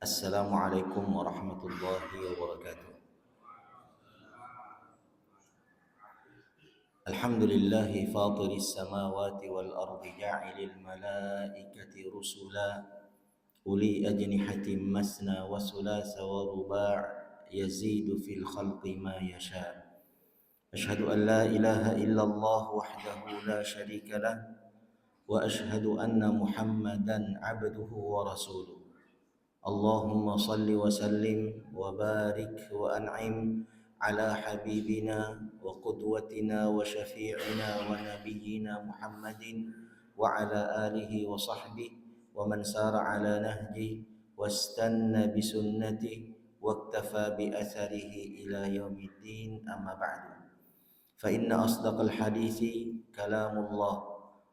Assalamualaikum warahmatullahi wabarakatuh. Alhamdulillahi fatiris samawati wal ardi ja'ilil malaikati rusula uli ajnihatin masna wa sulasa wa ruba' yazidu fil khalqi ma yasha. Ashhadu an la ilaha illallah wahdahu la syarika lah wa ashhadu anna Muhammadan abduhu wa rasuluh. Allahumma salli wa sallim wa barik wa an'im ala habibina wa qudwatina wa syafi'ina wa nabiyyina Muhammadin wa ala alihi wa sahbihi wa man sara ala nahji wastanna bi sunnati wa iktafa bi atharihi ila yaumiddin, amma ba'du. Fa inna asdaqal hadithi kalamullah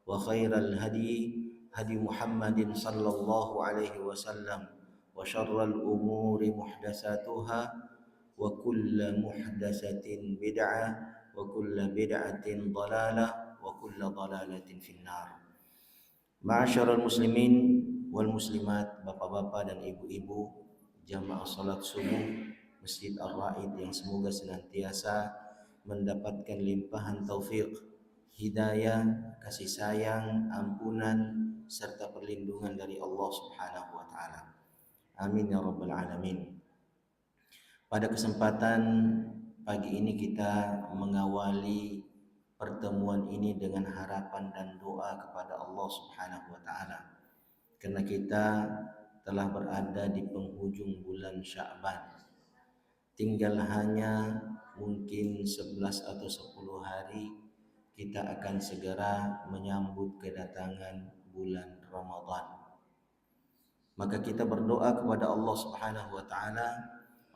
wa khairal hadi hadi Muhammadin sallallahu alaihi wasallam wa syarral umuri muhdatsatuha wa kullu muhdatsatin bid'ah wa kullu bid'atin dhalalah wa kullu dhalalatin finnar. Ma'asyiral muslimin wal muslimat, bapak-bapak dan ibu-ibu jamaah salat subuh Masjid Ar-Raid yang semoga senantiasa mendapatkan limpahan taufik, hidayah, kasih sayang, ampunan serta perlindungan dari Allah Subhanahu wa taala. Amin ya rabbal alamin. Pada kesempatan pagi ini kita mengawali pertemuan ini dengan harapan dan doa kepada Allah Subhanahu wa taala. Karena kita telah berada di penghujung bulan Sya'ban. Tinggal hanya mungkin 11 atau 10 hari kita akan segera menyambut kedatangan bulan Ramadan. Maka kita berdoa kepada Allah Subhanahu wa taala,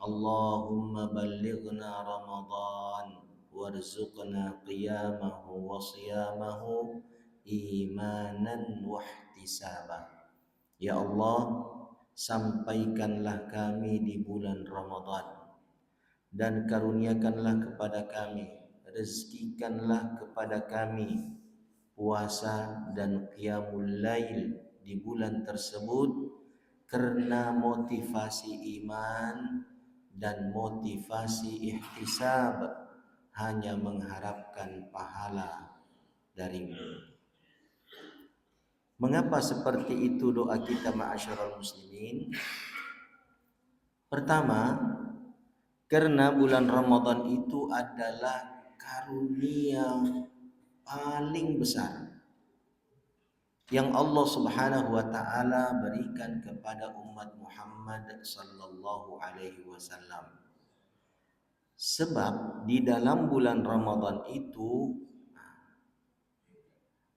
Allahumma ballighna Ramadan warzuqna qiyamahu wa siyamahu imanan wa ihtisaba. Ya Allah, sampaikanlah kami di bulan Ramadan dan karuniakanlah kepada kami, rezekikanlah kepada kami puasa dan qiyamul lail di bulan tersebut karena motivasi iman dan motivasi ihtisab, hanya mengharapkan pahala darimu. Mengapa seperti itu doa kita ma'asyiral muslimin? Pertama, karena bulan Ramadan itu adalah karunia paling besar yang Allah Subhanahu wa taala berikan kepada umat Muhammad sallallahu alaihi wasallam. Sebab di dalam bulan Ramadan itu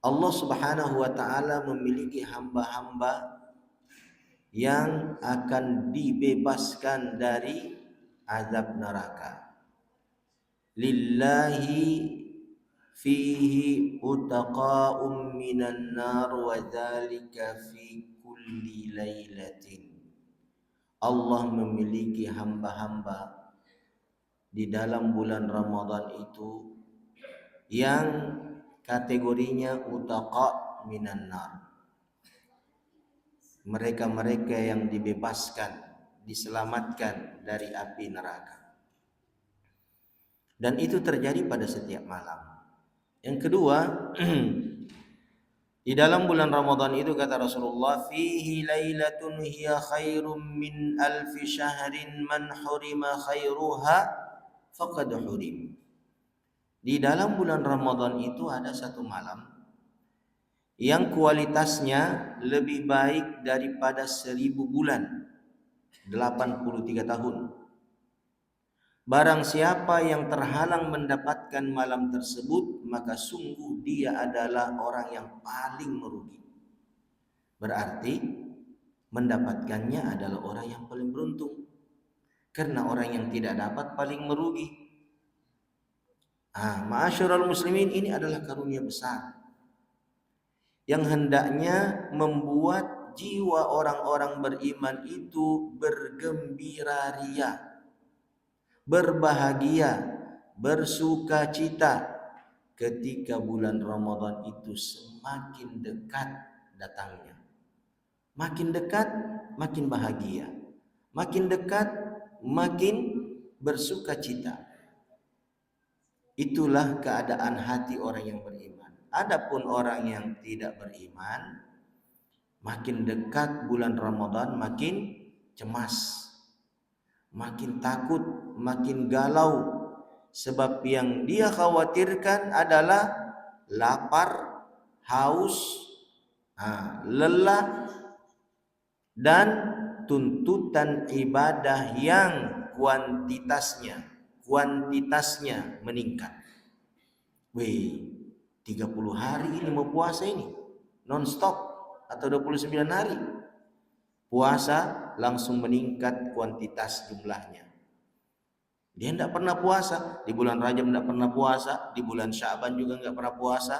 Allah Subhanahu wa taala memiliki hamba-hamba yang akan dibebaskan dari azab neraka. Lillahi fihi utaqa'um minan nar wa dzalika fi kulli lailatin. Allah memiliki hamba-hamba di dalam bulan Ramadan itu yang kategorinya utaqa minan nar. Mereka-mereka yang dibebaskan, diselamatkan dari api neraka. Dan itu terjadi pada setiap malam. Yang kedua, di dalam bulan Ramadan itu kata Rasulullah, fihi lailatun hiya khairum min alfi syahrin man hurima khairuha faqad hurim. Di dalam bulan Ramadan itu ada satu malam yang kualitasnya lebih baik daripada 1000 bulan, 83 tahun. Barang siapa yang terhalang mendapatkan malam tersebut, maka sungguh dia adalah orang yang paling merugi. Berarti mendapatkannya adalah orang yang paling beruntung. Karena orang yang tidak dapat paling merugi. Ma'asyiral muslimin, ini adalah karunia besar yang hendaknya membuat jiwa orang-orang beriman itu bergembira ria, berbahagia, bersuka cita ketika bulan Ramadan itu semakin dekat datangnya. Makin dekat, makin bahagia. Makin dekat, makin bersuka cita. Itulah keadaan hati orang yang beriman. Adapun orang yang tidak beriman, makin dekat bulan Ramadan makin cemas, makin takut, makin galau. Sebab yang dia khawatirkan adalah lapar, haus, lelah, dan tuntutan ibadah yang kuantitasnya meningkat. Wih, 30 hari ini mau puasa ini non-stop atau 29 hari. Puasa langsung meningkat kuantitas jumlahnya. Dia tidak pernah puasa, di bulan Rajab tidak pernah puasa, di bulan Sya'ban juga tidak pernah puasa.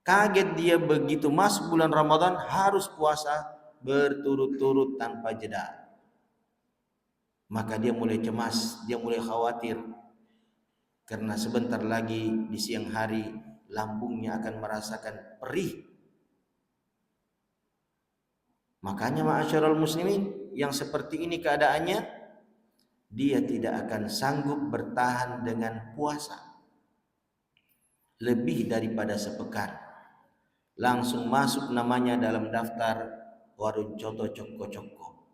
Kaget dia begitu masuk bulan Ramadan harus puasa berturut-turut tanpa jeda. Maka dia mulai cemas, dia mulai khawatir. Karena sebentar lagi di siang hari lambungnya akan merasakan perih. Makanya ma'asyiral muslimin, yang seperti ini keadaannya, dia tidak akan sanggup bertahan dengan puasa lebih daripada sepekan. Langsung masuk namanya dalam daftar warung coto coko-coko.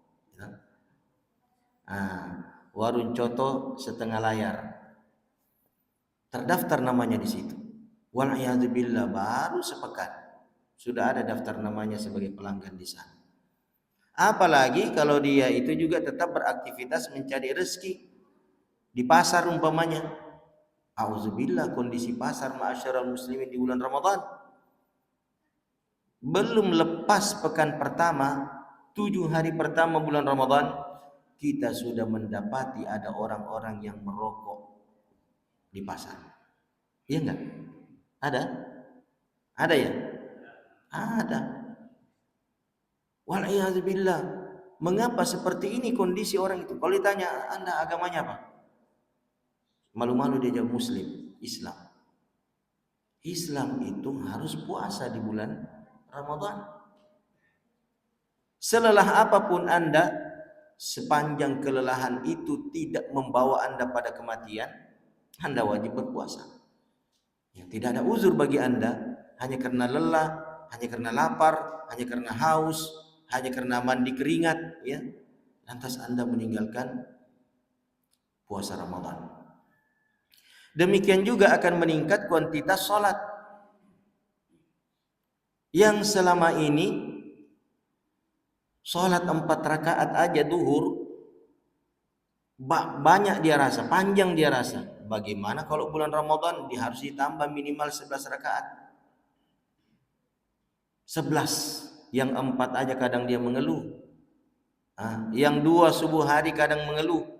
Warung coto setengah layar. Terdaftar namanya di situ. Wal'iyadzubillah, baru sepekan sudah ada daftar namanya sebagai pelanggan di sana. Apalagi kalau dia itu juga tetap beraktivitas mencari rezeki di pasar umpamanya. Auzubillah, kondisi pasar ma'asyiral muslimin di bulan Ramadan. Belum lepas pekan pertama, 7 hari pertama bulan Ramadan, kita sudah mendapati ada orang-orang yang merokok di pasar. Iya enggak? Ada? Ada ya? Ada. Wal'iyadzubillah. Mengapa seperti ini kondisi orang itu? Kalau ditanya, Anda agamanya apa? Malu-malu dia jawab Muslim, Islam. Islam itu harus puasa di bulan Ramadan. Selelah apapun Anda, sepanjang kelelahan itu tidak membawa Anda pada kematian, Anda wajib berpuasa. Ya, tidak ada uzur bagi Anda hanya karena lelah, hanya karena lapar, hanya karena haus, hanya karena mandi keringat, ya, lantas Anda meninggalkan puasa Ramadan. Demikian juga akan meningkat kuantitas sholat. Yang selama ini sholat 4 rakaat aja duhur banyak dia rasa, panjang dia rasa. Bagaimana kalau bulan Ramadan dia harus ditambah minimal 11 rakaat. 11, yang 4 aja kadang dia mengeluh. Yang 2 subuh hari kadang mengeluh.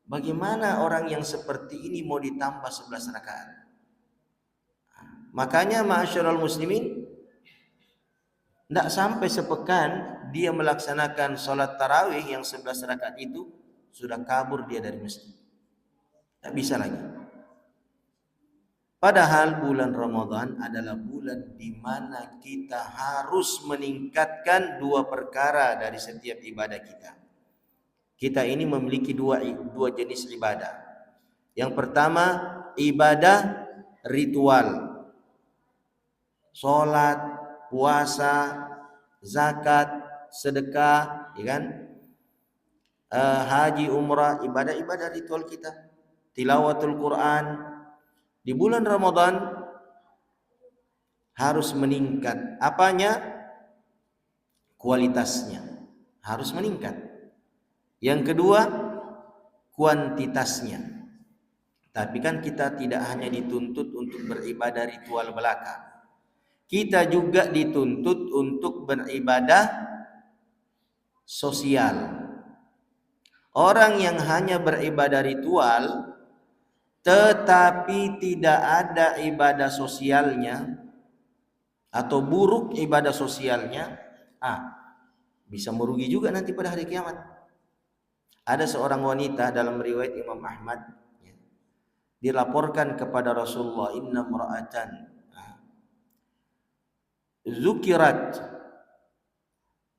Bagaimana orang yang seperti ini mau ditambah 11 rakaat? Makanya ma'asyiral muslimin, tidak sampai sepekan dia melaksanakan sholat tarawih yang 11 rakaat itu, sudah kabur dia dari masjid. Tak bisa lagi. Padahal bulan Ramadan adalah bulan di mana kita harus meningkatkan 2 perkara dari setiap ibadah kita. Kita ini memiliki dua jenis ibadah. Yang pertama, ibadah ritual. Salat, puasa, zakat, sedekah, ya kan? Haji, umrah, ibadah-ibadah ritual kita. Tilawatul Quran. Di bulan Ramadan harus meningkat. Apanya? Kualitasnya harus meningkat. Yang kedua, kuantitasnya. Tapi kan kita tidak hanya dituntut untuk beribadah ritual belaka. Kita juga dituntut untuk beribadah sosial. Orang yang hanya beribadah ritual tetapi tidak ada ibadah sosialnya atau buruk ibadah sosialnya, bisa merugi juga nanti pada hari kiamat. Ada seorang wanita dalam riwayat Imam Ahmad, dilaporkan kepada Rasulullah, inna mra'atan zukirat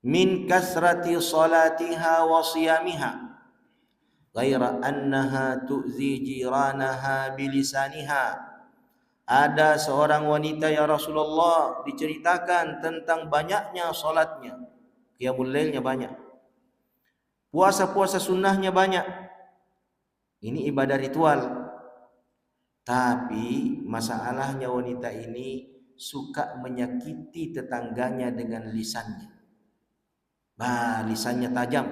min kasrati salatiha wa siyamiha ghaira annaha tu'zi jiranaha bilisaniha. Ada seorang wanita ya Rasulullah, diceritakan tentang banyaknya salatnya, qiyamul lailnya banyak, puasa-puasa sunnahnya banyak. Ini ibadah ritual. Tapi masalahnya wanita ini suka menyakiti tetangganya dengan lisannya. Lisannya tajam,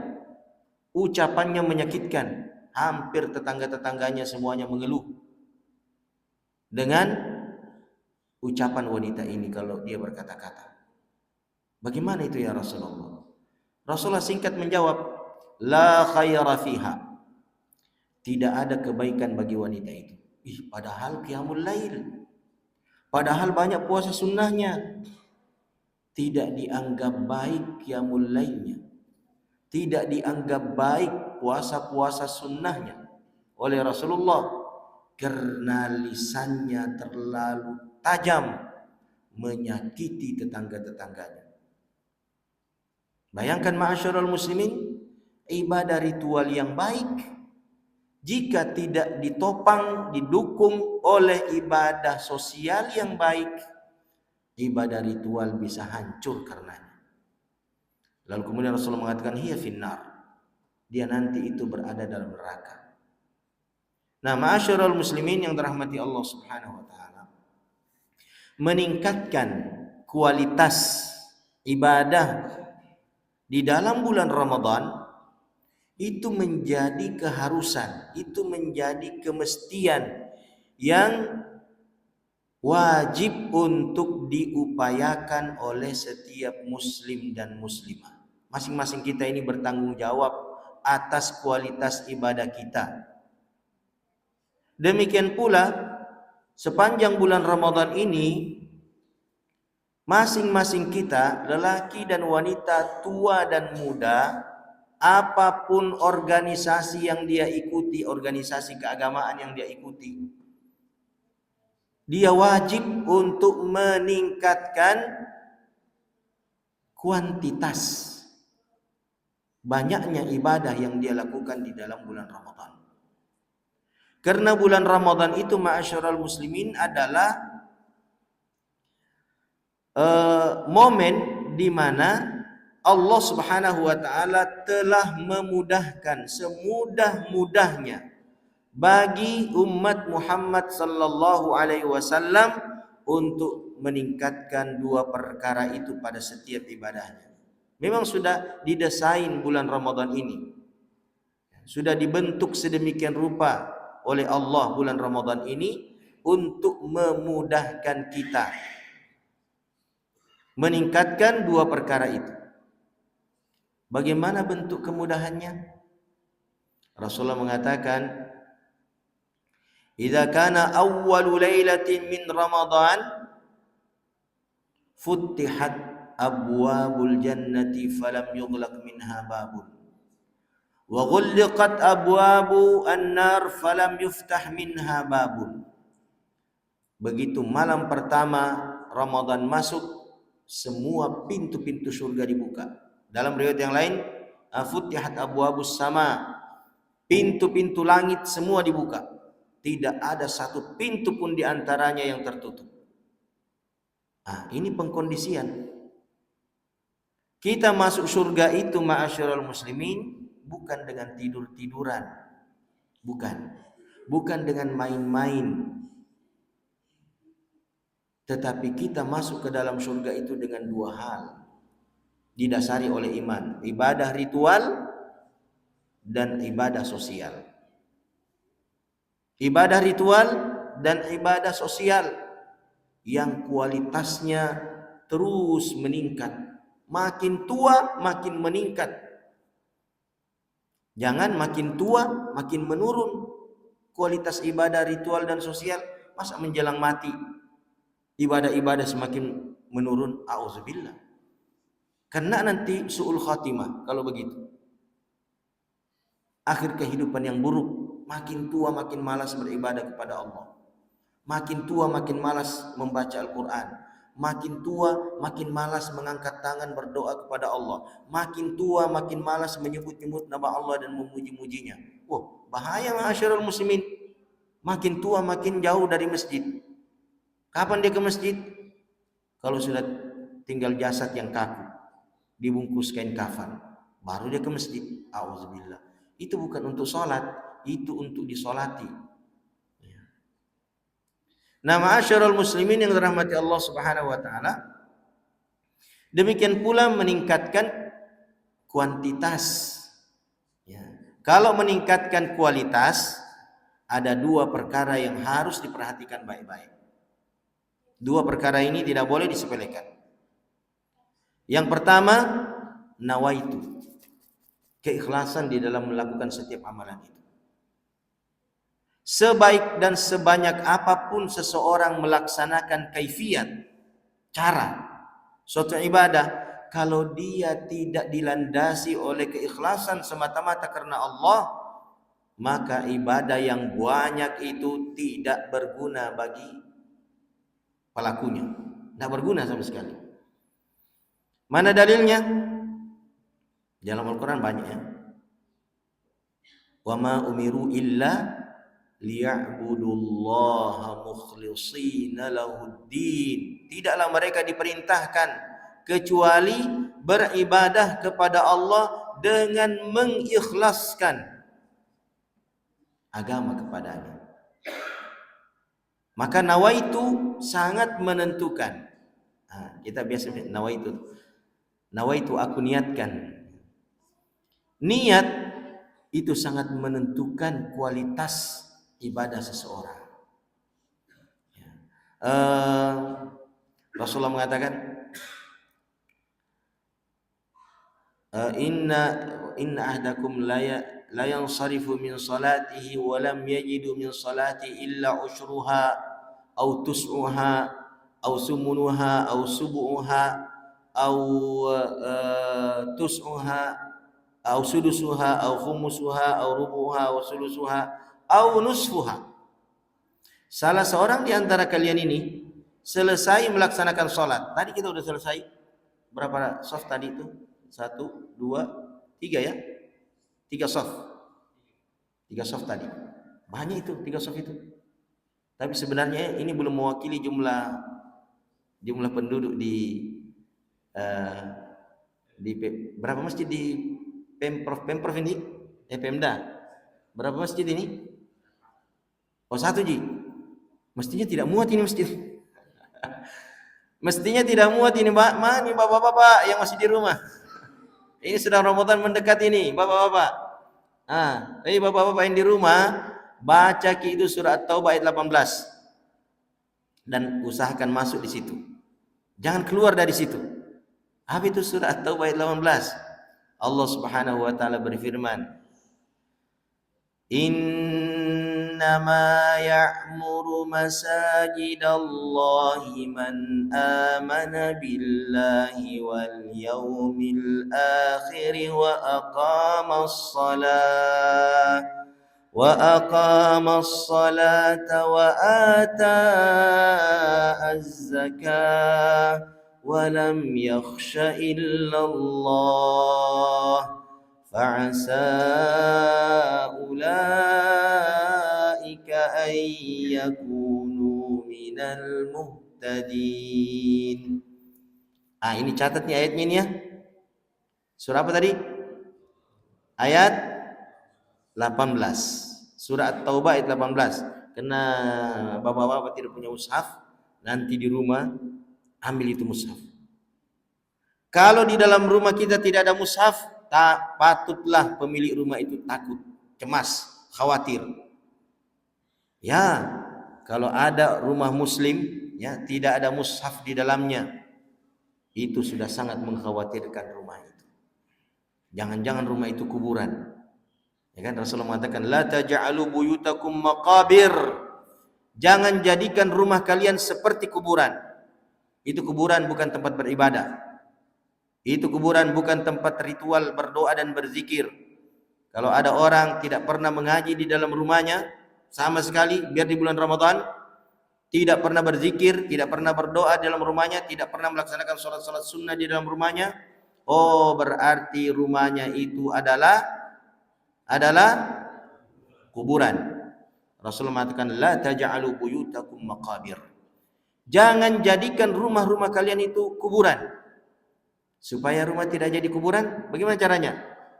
ucapannya menyakitkan. Hampir tetangga-tetangganya semuanya mengeluh dengan ucapan wanita ini kalau dia berkata-kata. Bagaimana itu ya Rasulullah? Rasulullah singkat menjawab, la khaira fiha. Tidak ada kebaikan bagi wanita itu. Padahal qiyamul lail, padahal banyak puasa sunnahnya, tidak dianggap baik qiyamul lailnya, tidak dianggap baik puasa-puasa sunnahnya oleh Rasulullah karena lisannya terlalu tajam menyakiti tetangga-tetangganya. Bayangkan ma'asyiral muslimin, ibadah ritual yang baik jika tidak ditopang, didukung oleh ibadah sosial yang baik, ibadah ritual bisa hancur karenanya. Lalu kemudian Rasulullah mengatakan, hiya finnar, dia nanti itu berada dalam neraka. Nah, ma'asyiral muslimin yang dirahmati Allah Subhanahu wa taala, meningkatkan kualitas ibadah di dalam bulan Ramadan itu menjadi keharusan, itu menjadi kemestian yang wajib untuk diupayakan oleh setiap muslim dan muslimah. Masing-masing kita ini bertanggung jawab atas kualitas ibadah kita. Demikian pula sepanjang bulan Ramadan ini, masing-masing kita, lelaki dan wanita, tua dan muda, apapun organisasi yang dia ikuti, organisasi keagamaan yang dia ikuti, dia wajib untuk meningkatkan kuantitas banyaknya ibadah yang dia lakukan di dalam bulan Ramadan. Karena bulan Ramadan itu ma'asyiral muslimin adalah momen di mana Allah Subhanahu wa taala telah memudahkan semudah-mudahnya bagi umat Muhammad sallallahu alaihi wasallam untuk meningkatkan dua perkara itu pada setiap ibadahnya. Memang sudah didesain bulan Ramadan ini, sudah dibentuk sedemikian rupa oleh Allah bulan Ramadan ini untuk memudahkan kita meningkatkan dua perkara itu. Bagaimana bentuk kemudahannya? Rasulullah mengatakan, "Idza kana awwalu lailatin min Ramadan futtihat abwabul jannati falam yughlaq minha babun wa ghulliqat abwabu an-nar falam yuftah minha babun." Begitu malam pertama Ramadan masuk, semua pintu-pintu surga dibuka. Dalam riwayat yang lain, futihat abwabus sama, pintu-pintu langit semua dibuka. Tidak ada satu pintu pun di antaranya yang tertutup. Ini pengkondisian. Kita masuk surga itu ma'asyiral muslimin bukan dengan tidur-tiduran. Bukan dengan main-main. Tetapi kita masuk ke dalam surga itu dengan dua hal, didasari oleh iman, ibadah ritual dan ibadah sosial. Ibadah ritual dan ibadah sosial yang kualitasnya terus meningkat, makin tua makin meningkat. Jangan makin tua makin menurun kualitas ibadah ritual dan sosial. Masa menjelang mati ibadah-ibadah semakin menurun? Auzubillah. Karena nanti su'ul khatimah kalau begitu. Akhir kehidupan yang buruk. Makin tua makin malas beribadah kepada Allah. Makin tua makin malas membaca Al-Quran. Makin tua, makin malas mengangkat tangan berdoa kepada Allah. Makin tua, makin malas menyebut-nyebut nama Allah dan memuji-mujinya. Wah, bahaya ma'asyiral muslimin. Makin tua, makin jauh dari masjid. Kapan dia ke masjid? Kalau sudah tinggal jasad yang kaku, dibungkus kain kafan, baru dia ke masjid. Auzubillah. Itu bukan untuk sholat, itu untuk disolati. Nah, ma'asyiral muslimin yang dirahmati Allah Subhanahu wa taala, demikian pula meningkatkan kuantitas. Ya. Kalau meningkatkan kualitas, ada dua perkara yang harus diperhatikan baik-baik. Dua perkara ini tidak boleh disepelekan. Yang pertama, nawaitu, keikhlasan di dalam melakukan setiap amalan itu. Sebaik dan sebanyak apapun seseorang melaksanakan kaifiat, cara suatu ibadah, kalau dia tidak dilandasi oleh keikhlasan semata-mata karena Allah, maka ibadah yang banyak itu tidak berguna bagi pelakunya. Tidak berguna sama sekali. Mana dalilnya? Dalam Al-Quran banyak ya. Wa ma umiru illa liya'budullaha mukhlishina lahuddin. Tidaklah mereka diperintahkan kecuali beribadah kepada Allah dengan mengikhlaskan agama kepadanya. Maka nawaitu sangat menentukan. Kita biasa nawaitu aku niatkan. Niat itu sangat menentukan kualitas ibadah seseorang. Rasulullah mengatakan, inna ahdakum la yansarifu min salatihi wa lam yajidu min salati illa ushruha aw tus'uha aw sumunuha aw subuha aw tus'uha aw sudusuha aw khumusuha aw rubuha aw sulusuha aw nusfuha. Salah seorang di antara kalian ini selesai melaksanakan sholat. Tadi kita sudah selesai. Berapa soft tadi itu? 1, 2, 3 ya? 3 soft. 3 soft tadi. Banyak itu 3 soft itu. Tapi sebenarnya ini belum mewakili jumlah penduduk di berapa masjid di Pemprov ini? Pemda. Berapa masjid ini? Oh, 1 ji. Mestinya tidak muat ini masjid. Mestinya tidak muat ini, Mana nih bapak-bapak yang masih di rumah? Ini sedang Ramadan mendekat ini, bapak-bapak. Bapak-bapak yang di rumah, baca itu surah At-Taubah ayat 18 dan usahakan masuk di situ. Jangan keluar dari situ. Apa itu surah At-Taubah ayat 18? Allah Subhanahu wa taala berfirman, Innama ya'muru masajidallahi man amana billahi wal yawmil akhir wa aqamas salata wa ata'az zakah wa lam yakhsha illallah fa'asa ulaika ay yakunu minal muhtadin. Ini catat nih ayatnya ini ya. Surah apa tadi? Ayat 18. Surah At-Taubah ayat 18. Karena bapak-bapak tidak punya mushaf, nanti di rumah ambil itu mushaf. Kalau di dalam rumah kita tidak ada mushaf, patutlah pemilik rumah itu takut, cemas, khawatir. Ya, kalau ada rumah muslim ya tidak ada mushaf di dalamnya, itu sudah sangat mengkhawatirkan rumah itu. Jangan-jangan rumah itu kuburan. Ya kan, Rasulullah mengatakan la taj'alu buyutakum maqabir. Jangan jadikan rumah kalian seperti kuburan. Itu kuburan bukan tempat beribadah. Itu kuburan bukan tempat ritual berdoa dan berzikir. Kalau ada orang tidak pernah mengaji di dalam rumahnya sama sekali, biar di bulan Ramadan, tidak pernah berzikir, tidak pernah berdoa di dalam rumahnya, tidak pernah melaksanakan sholat-sholat sunnah di dalam rumahnya, oh berarti rumahnya itu adalah kuburan. Rasulullah mengatakan, la taj'alu buyutakum maqabir. Jangan jadikan rumah-rumah kalian itu kuburan. Supaya rumah tidak jadi kuburan, bagaimana caranya?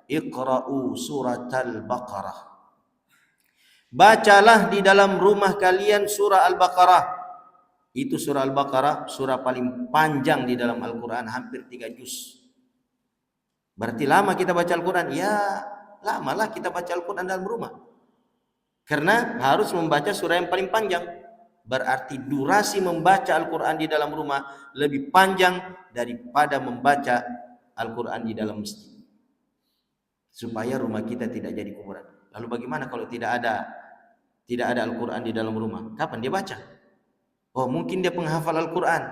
Iqra'u suratal Baqarah. Bacalah di dalam rumah kalian surah Al-Baqarah. Itu surah Al-Baqarah, surah paling panjang di dalam Al-Quran, hampir 3 juz. Berarti lama kita baca Al-Quran? Ya, lamalah kita baca Al-Quran dalam rumah. Karena harus membaca surah yang paling panjang. Berarti durasi membaca Al-Quran di dalam rumah lebih panjang daripada membaca Al-Quran di dalam masjid. Supaya rumah kita tidak jadi kuburan. Lalu bagaimana kalau tidak ada Al-Quran di dalam rumah? Kapan dia baca? Oh, mungkin dia penghafal Al-Quran.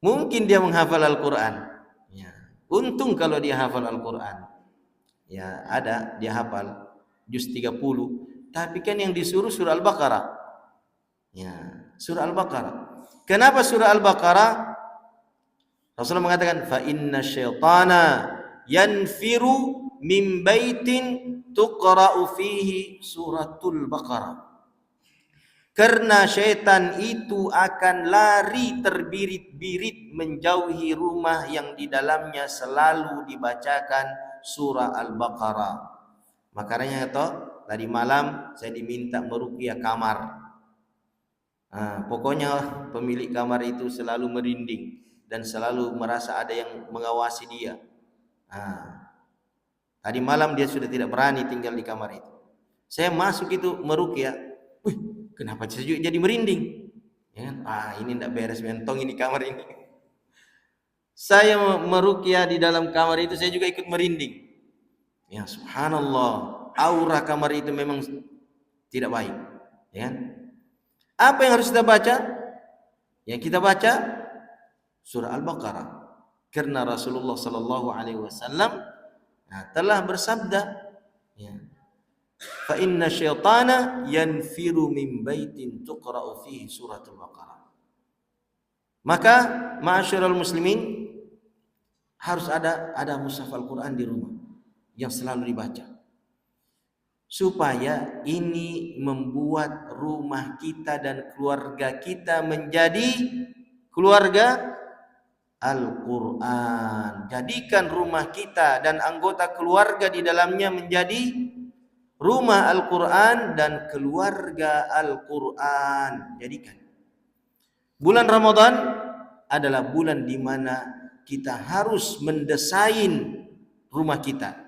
Mungkin dia menghafal Al-Quran. Ya. Untung kalau dia hafal Al-Quran. Ya, ada dia hafal juz 30. Tapi kan yang disuruh surah Al-Baqarah. Ya, surah Al-Baqarah. Kenapa surah Al-Baqarah? Rasulullah mengatakan, fa inna syaitana yanfiru min baitin tuqra'u fihi suratul Baqarah. Karena syaitan itu akan lari terbirit-birit menjauhi rumah yang di dalamnya selalu dibacakan surah Al-Baqarah. Makanya tadi malam saya diminta meruqyah kamar. Pokoknya pemilik kamar itu selalu merinding dan selalu merasa ada yang mengawasi dia. Tadi malam dia sudah tidak berani tinggal di kamar itu. Saya masuk itu meruqyah. Kenapa saya jadi merinding? Ya kan? Ini tidak beres, mentong ini kamar ini. Saya meruqyah di dalam kamar itu, saya juga ikut merinding. Ya subhanallah, aura kamar itu memang tidak baik. Ya kan? Apa yang harus kita baca? Yang kita baca surah Al-Baqarah. Karena Rasulullah sallallahu alaihi wasallam telah bersabda, ya, fa inna syaitana yanfiru min baitin tuqra'u fihi suratul Baqarah. Maka ma'asyiral muslimin, harus ada mushaf Al-Quran di rumah yang selalu dibaca, supaya ini membuat rumah kita dan keluarga kita menjadi keluarga Al-Quran. Jadikan rumah kita dan anggota keluarga di dalamnya menjadi rumah Al-Quran dan keluarga Al-Quran. Jadikan bulan Ramadan adalah bulan di mana kita harus mendesain rumah kita,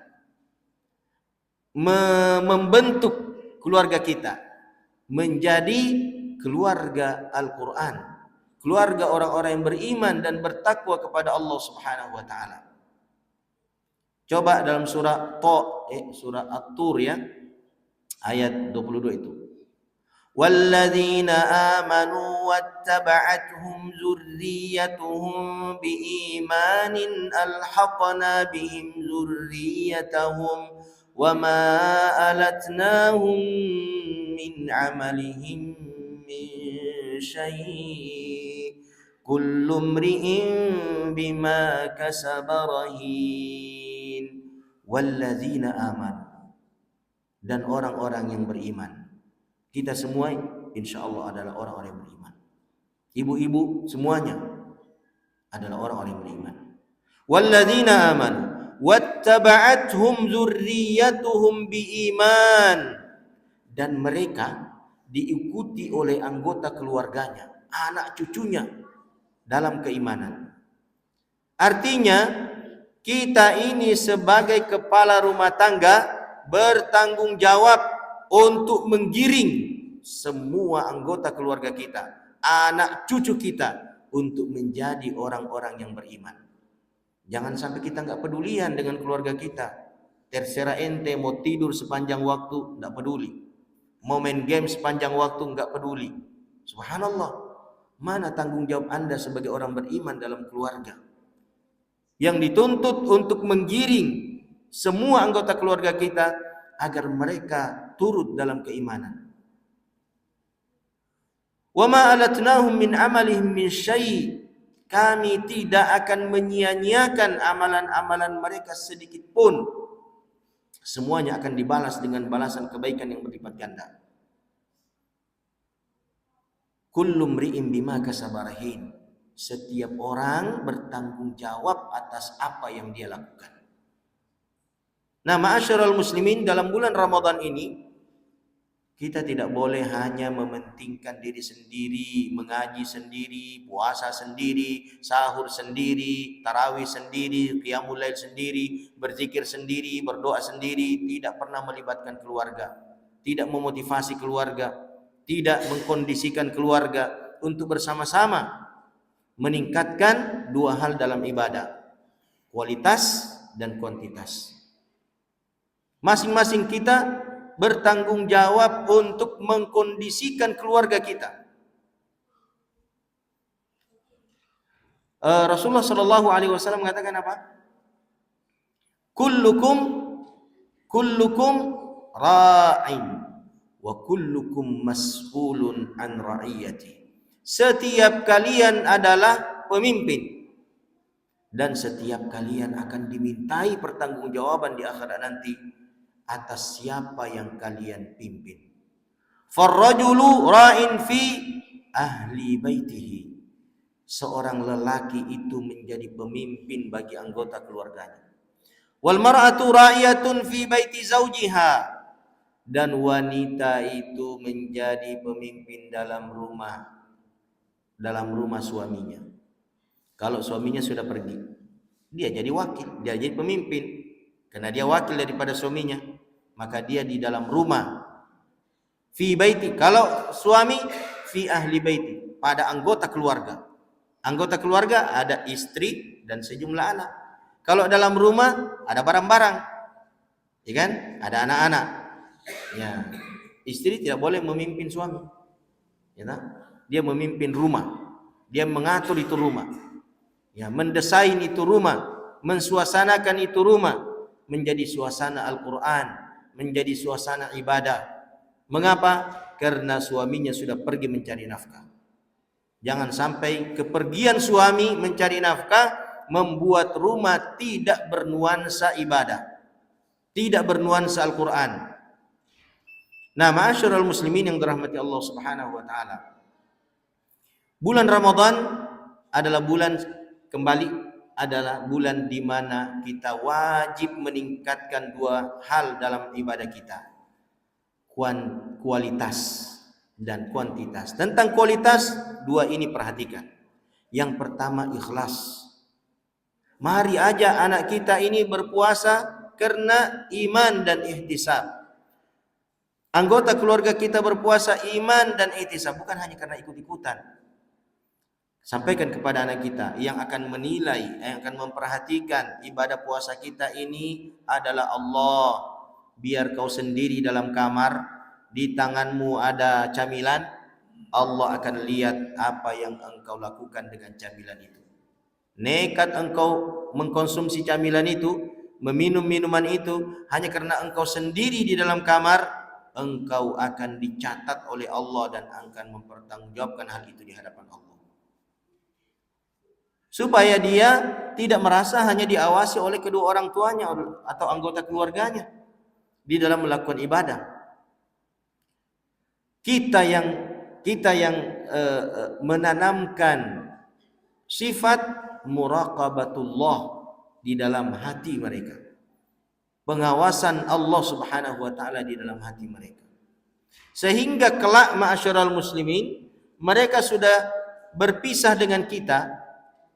membentuk keluarga kita menjadi keluarga Al-Quran, keluarga orang-orang yang beriman dan bertakwa kepada Allah Subhanahu wa taala. Coba dalam surah surah At-Tur ya, ayat 22 itu. Walladzina amanu wattaba'athum dzurriyyatuhum biimanin alhaqna bihim dzurriyyatahum wama alatnahum min amalihim min syai' kullu imri'in bima kasaba rahin. Walladzina amanu, dan orang-orang yang beriman. Kita semua insyaallah adalah orang-orang yang beriman. Ibu-ibu semuanya adalah orang-orang yang beriman. Walladzina amanu wattaba'athum dzurriyyatuhum biiman, dan mereka diikuti oleh anggota keluarganya, anak cucunya dalam keimanan. Artinya kita ini sebagai kepala rumah tangga bertanggung jawab untuk menggiring semua anggota keluarga kita, anak cucu kita, untuk menjadi orang-orang yang beriman. Jangan sampai kita nggak pedulian dengan keluarga kita. Terserah ente mau tidur sepanjang waktu, nggak peduli. Mau main game sepanjang waktu, nggak peduli. Subhanallah, mana tanggung jawab Anda sebagai orang beriman dalam keluarga yang dituntut untuk menggiring semua anggota keluarga kita agar mereka turut dalam keimanan. Wa ma alatnahum min amalihim min syai'. Kami tidak akan menyia-nyiakan amalan-amalan mereka sedikit pun. Semuanya akan dibalas dengan balasan kebaikan yang berlipat ganda. Kullu mri'in bima kasaba rahin. Setiap orang bertanggung jawab atas apa yang dia lakukan. Nah, ma'asyiral muslimin, dalam bulan Ramadan ini kita tidak boleh hanya mementingkan diri sendiri, mengaji sendiri, puasa sendiri, sahur sendiri, tarawih sendiri, qiyamul lail sendiri, berzikir sendiri, berdoa sendiri, tidak pernah melibatkan keluarga, tidak memotivasi keluarga, tidak mengkondisikan keluarga untuk bersama-sama meningkatkan dua hal dalam ibadah, kualitas dan kuantitas. Masing-masing kita bertanggung jawab untuk mengkondisikan keluarga kita. Rasulullah Shallallahu Alaihi Wasallam mengatakan apa? Kullukum ra'in wa kullukum mas'ulun an ra'iyati. Setiap kalian adalah pemimpin dan setiap kalian akan dimintai pertanggungjawaban di akhirat nanti atas siapa yang kalian pimpin. Farrajulu ra'in fi ahli baitihi. Seorang lelaki itu menjadi pemimpin bagi anggota keluarganya. Wal mar'atu ra'iyatun fi baiti zawjiha. Dan wanita itu menjadi pemimpin dalam rumah suaminya. Kalau suaminya sudah pergi, dia jadi wakil, dia jadi pemimpin. Karena dia wakil daripada suaminya, maka dia di dalam rumah. Fi baiti, kalau suami fi ahli baiti, pada anggota keluarga. Anggota keluarga ada istri dan sejumlah anak. Kalau dalam rumah ada barang-barang, ya kan? Ada anak-anak. Ya, istri tidak boleh memimpin suami. Ya, dia memimpin rumah. Dia mengatur itu rumah. Ya, mendesain itu rumah, mensuasanakan itu rumah menjadi suasana Al-Quran, menjadi suasana ibadah. Mengapa? Karena suaminya sudah pergi mencari nafkah. Jangan sampai kepergian suami mencari nafkah membuat rumah tidak bernuansa ibadah, tidak bernuansa Al-Quran. Nah, ma'asyiral muslimin yang dirahmati Allah Subhanahu wa taala. Bulan Ramadan adalah bulan di mana kita wajib meningkatkan dua hal dalam ibadah kita. Kualitas dan kuantitas. Tentang kualitas, dua ini perhatikan. Yang pertama, ikhlas. Mari aja anak kita ini berpuasa karena iman dan ihtisab. Anggota keluarga kita berpuasa iman dan ihtisab, bukan hanya karena ikut-ikutan. Sampaikan kepada anak kita yang akan menilai, yang akan memperhatikan ibadah puasa kita ini adalah Allah. Biar kau sendiri dalam kamar, di tanganmu ada camilan, Allah akan lihat apa yang engkau lakukan dengan camilan itu. Nekat engkau mengkonsumsi camilan itu, meminum minuman itu hanya karena engkau sendiri di dalam kamar, engkau akan dicatat oleh Allah dan akan mempertanggungjawabkan hal itu di hadapan Allah. Supaya dia tidak merasa hanya diawasi oleh kedua orang tuanya atau anggota keluarganya di dalam melakukan ibadah. Kita yang menanamkan sifat muraqabatullah di dalam hati mereka, pengawasan Allah Subhanahu wa taala di dalam hati mereka, sehingga kelak ma'asyiral muslimin mereka sudah berpisah dengan kita,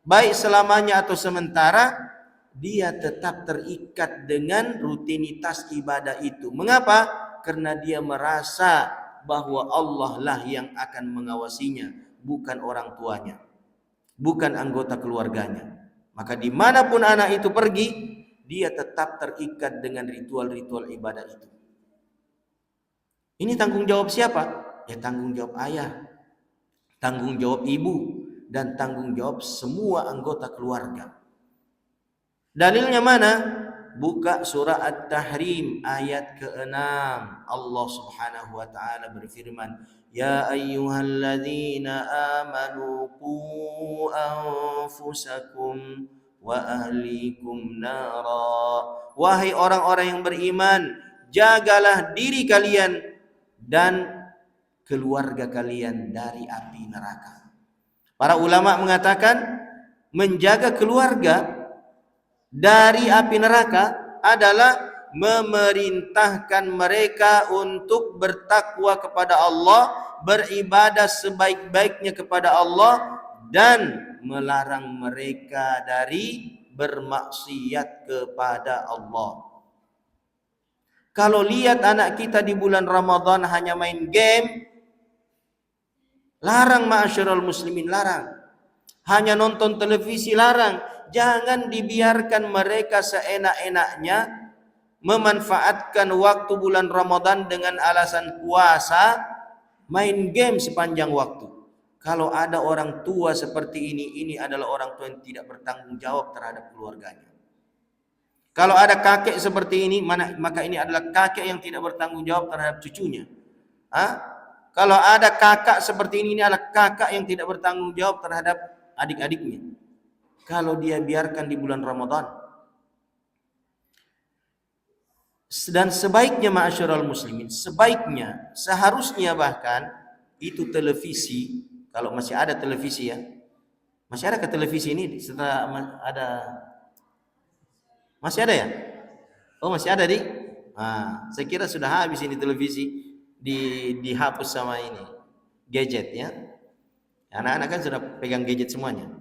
baik selamanya atau sementara, dia tetap terikat dengan rutinitas ibadah itu. Mengapa? Karena dia merasa bahwa Allah lah yang akan mengawasinya, bukan orang tuanya, bukan anggota keluarganya. Maka dimanapun anak itu pergi, dia tetap terikat dengan ritual-ritual ibadah itu. Ini tanggung jawab siapa? Ya tanggung jawab ayah, tanggung jawab ibu, dan tanggung jawab semua anggota keluarga. Dalilnya mana? buka surah At-Tahrim ayat ke-6. Allah Subhanahu wa taala berfirman, "Ya ayyuhalladzina amanu qu anfusakum wa ahlikum nara." Wahai orang-orang yang beriman, jagalah diri kalian dan keluarga kalian dari api neraka. Para ulama mengatakan menjaga keluarga dari api neraka adalah memerintahkan mereka untuk bertakwa kepada Allah, beribadah sebaik-baiknya kepada Allah, dan melarang mereka dari bermaksiat kepada Allah. Kalau lihat anak kita di bulan Ramadan hanya main game, larang ma'asyiral muslimin, larang. Hanya nonton televisi, larang. Jangan dibiarkan mereka seenak-enaknya memanfaatkan waktu bulan Ramadan dengan alasan puasa, main game sepanjang waktu. Kalau ada orang tua seperti ini adalah orang tua yang tidak bertanggung jawab terhadap keluarganya. Kalau ada kakek seperti ini, maka ini adalah kakek yang tidak bertanggung jawab terhadap cucunya. Kalau ada kakak seperti ini adalah kakak yang tidak bertanggung jawab terhadap adik-adiknya. Kalau dia biarkan di bulan Ramadan. Dan sebaiknya ma'asyiral muslimin, sebaiknya, seharusnya bahkan itu televisi, kalau masih ada televisi ya. Masih ada ke televisi ini setelah ada, masih ada ya? Oh, masih ada saya kira sudah habis ini televisi, dihapus sama ini gadget ya. Anak-anak kan sudah pegang gadget semuanya.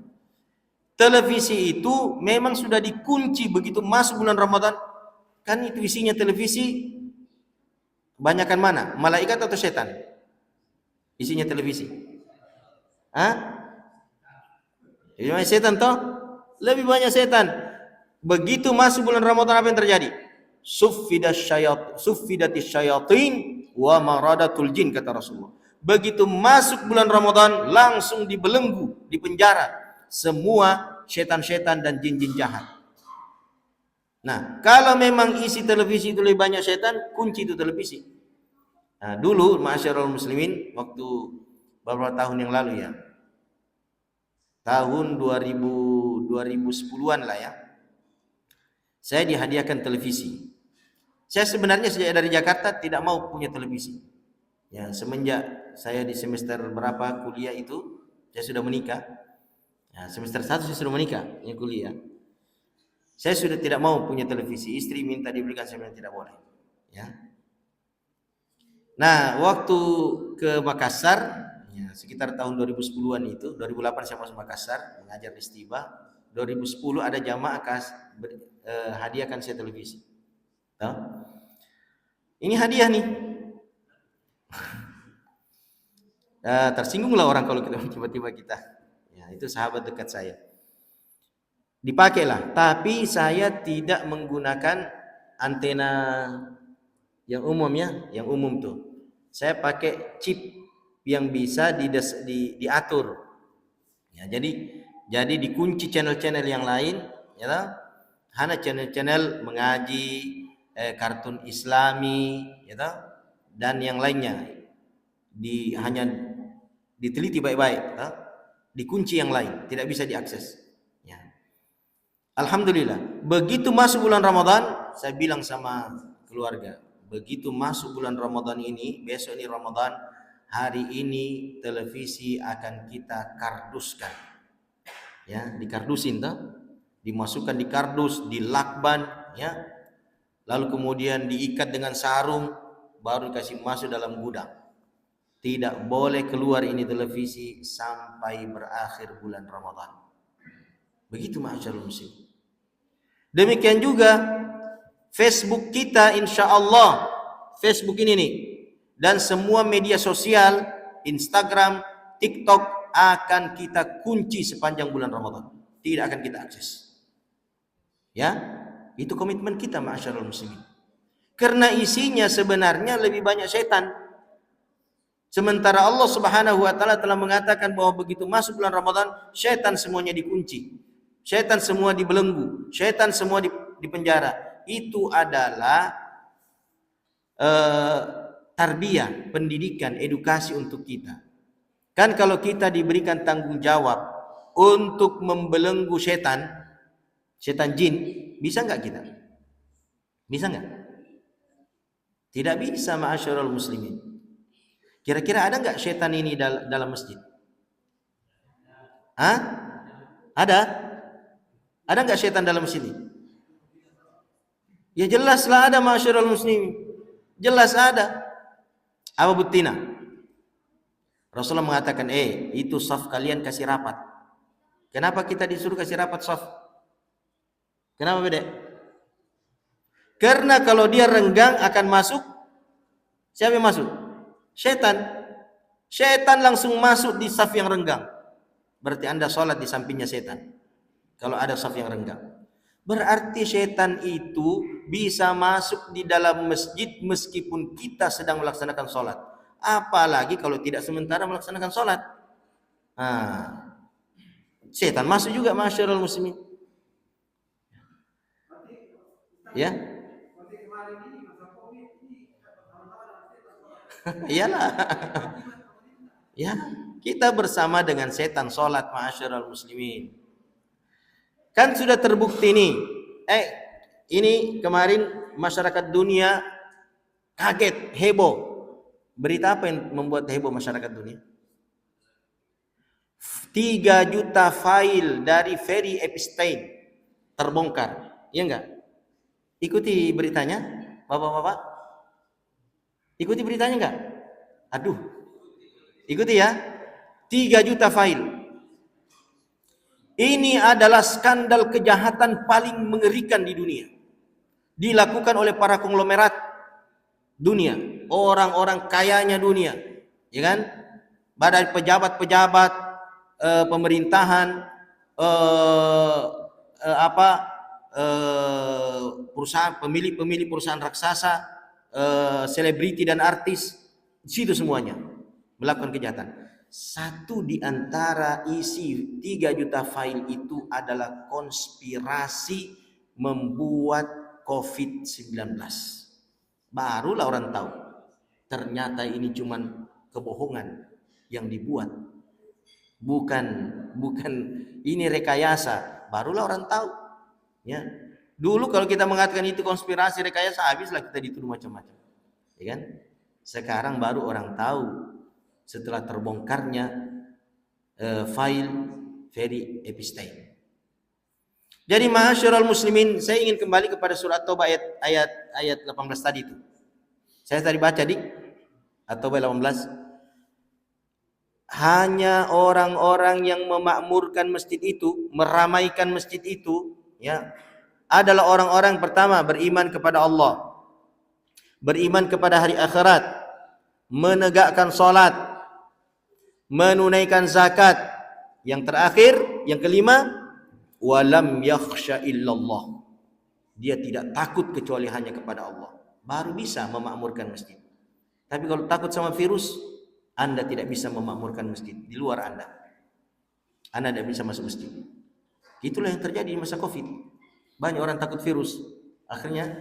Televisi itu memang sudah dikunci begitu masuk bulan Ramadan. Kan itu isinya televisi. Banyakan mana? Malaikat atau setan? Isinya televisi. Lebih banyak setan toh? Lebih banyak setan. Begitu masuk bulan Ramadan apa yang terjadi? Suffidatis syayatin wa maradatul jin, kata Rasulullah. Begitu masuk bulan Ramadan langsung dibelenggu, dipenjara semua setan-setan dan jin-jin jahat. Nah, kalau memang isi televisi itu lebih banyak setan, kunci itu televisi. Nah, dulu ma'asyiral muslimin, waktu beberapa tahun yang lalu ya, tahun 2010-an lah ya, saya dihadiahkan televisi. Saya sebenarnya sejak dari Jakarta tidak mau punya televisi. Ya, semenjak saya di semester berapa kuliah itu, saya sudah menikah. Ya, semester 1 saya sudah menikah, ya kuliah. Saya sudah tidak mau punya televisi. Istri minta dibelikan, saya bilang tidak boleh. Ya. Nah, waktu ke Makassar, ya, sekitar tahun 2010-an itu, 2008 saya masuk Makassar mengajar di Stiba. 2010 ada jamaah hadiahkan saya televisi. Tahu? Ini hadiah nih. Tersinggunglah orang kalau kita tiba-tiba kita. Ya, itu sahabat dekat saya. Dipakailah, tapi saya tidak menggunakan antena yang umum ya, yang umum tuh. Saya pakai chip yang bisa diatur. Ya, jadi dikunci channel-channel yang lain, ya. Hanya channel-channel mengaji, kartun Islami, ya, dan yang lainnya. Hanya diteliti baik-baik, ya. Dikunci yang lain, tidak bisa diakses. Ya. Alhamdulillah, begitu masuk bulan Ramadan, saya bilang sama keluarga, begitu masuk bulan Ramadan ini, besok ini Ramadan, hari ini televisi akan kita karduskan. Ya, dikardusin tuh, dimasukkan di kardus, dilakban, ya. Lalu kemudian diikat dengan sarung, baru dikasih masuk dalam gudang. Tidak boleh keluar ini televisi sampai berakhir bulan Ramadan. Begitu ma'asyiral muslimin. Demikian juga Facebook kita, insya Allah Facebook ini nih, dan semua media sosial, Instagram, TikTok akan kita kunci sepanjang bulan Ramadan. Tidak akan kita akses. Ya, itu komitmen kita ma'asyiral muslimin. Karena isinya sebenarnya lebih banyak setan. Sementara Allah Subhanahu wa taala telah mengatakan bahwa begitu masuk bulan Ramadan, setan semuanya dikunci. Setan semua dibelenggu, setan semua dipenjara. itu adalah tarbiyah, pendidikan, edukasi untuk kita. Kan kalau kita diberikan tanggung jawab untuk membelenggu setan jin, bisa nggak kita? Bisa nggak? Tidak bisa, ma'asyiral muslimin. Kira-kira ada nggak setan ini dalam masjid? Hah? Ada? Ada nggak setan dalam masjid ini? Ya jelaslah ada, ma'asyiral muslimin. Jelas ada. Apa buktinya? Rasulullah mengatakan, itu saf kalian kasih rapat. Kenapa kita disuruh kasih rapat saf? Kenapa beda? Karena kalau dia renggang akan masuk, siapa yang masuk? Setan. Setan langsung masuk di saf yang renggang. Berarti Anda sholat di sampingnya setan. Kalau ada saf yang renggang. Berarti setan itu bisa masuk di dalam masjid meskipun kita sedang melaksanakan sholat. Apalagi kalau tidak sementara melaksanakan sholat. Setan masuk juga, masyarul muslimin. Ya. Iyalah. Ya, kita bersama dengan setan sholat, masyarul muslimin. Kan sudah terbukti nih. Ini kemarin masyarakat dunia kaget, heboh. Berita apa yang membuat heboh masyarakat dunia? 3 juta file dari Ferry Epstein terbongkar. Iya enggak? Ikuti beritanya, Bapak-bapak. Ikuti beritanya enggak? Aduh. Ikuti ya. 3 juta file. Ini adalah skandal kejahatan paling mengerikan di dunia. Dilakukan oleh para konglomerat dunia, orang-orang kayanya dunia, ya kan? Badan pejabat-pejabat pemerintahan, perusahaan, pemilik perusahaan raksasa, selebriti dan artis, di situ semuanya melakukan kejahatan. Satu di antara isi 3 juta file itu adalah konspirasi membuat COVID-19. Barulah orang tahu. Ternyata ini cuman kebohongan yang dibuat. Bukan ini rekayasa. Barulah orang tahu. Ya. Dulu kalau kita mengatakan itu konspirasi, rekayasa, habislah kita dituduh macam-macam. Ya kan? Sekarang baru orang tahu. Setelah terbongkarnya file Ferry Epstein. Jadi ma'asyiral muslimin, saya ingin kembali kepada surat Taubah ayat 18 tadi itu. Saya tadi baca di At-Taubah 18. Hanya orang-orang yang memakmurkan masjid itu, meramaikan masjid itu, ya, adalah orang-orang pertama beriman kepada Allah, beriman kepada hari akhirat, menegakkan salat, menunaikan zakat. Yang terakhir, yang kelima, walam yakhsha illallah. Dia tidak takut kecuali hanya kepada Allah. Baru bisa memakmurkan masjid. Tapi kalau takut sama virus, Anda tidak bisa memakmurkan masjid. Di luar Anda tidak bisa masuk masjid. Itulah yang terjadi di masa Covid. Banyak orang takut virus. Akhirnya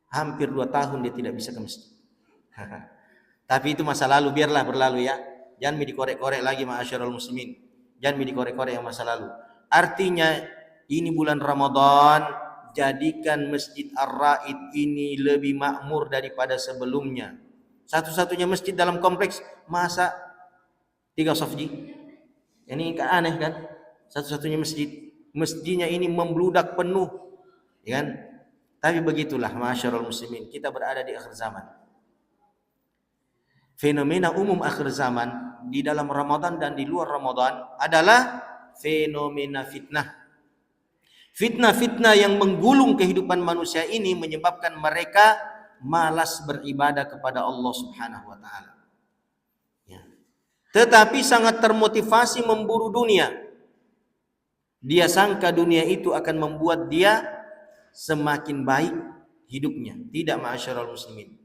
hampir 2 tahun dia tidak bisa ke masjid. Tapi itu masa lalu, biarlah berlalu ya. Jangan dikorek-korek lagi, ma'asyiral muslimin. Jangan dikorek-korek yang masa lalu. Artinya ini bulan Ramadan, jadikan Masjid Ar-Raid ini lebih makmur daripada sebelumnya. Satu-satunya masjid dalam kompleks, masa 3 safji? Ini kan aneh kan? Satu-satunya masjid. Masjidnya ini membludak penuh, ya kan? Tapi begitulah, ma'asyiral muslimin, kita berada di akhir zaman. Fenomena umum akhir zaman di dalam Ramadan dan di luar Ramadan adalah fenomena fitnah. Fitnah-fitnah yang menggulung kehidupan manusia ini menyebabkan mereka malas beribadah kepada Allah Subhanahu wa taala. Ya. Tetapi sangat termotivasi memburu dunia. Dia sangka dunia itu akan membuat dia semakin baik hidupnya. Tidak, ma'asyiral muslimin.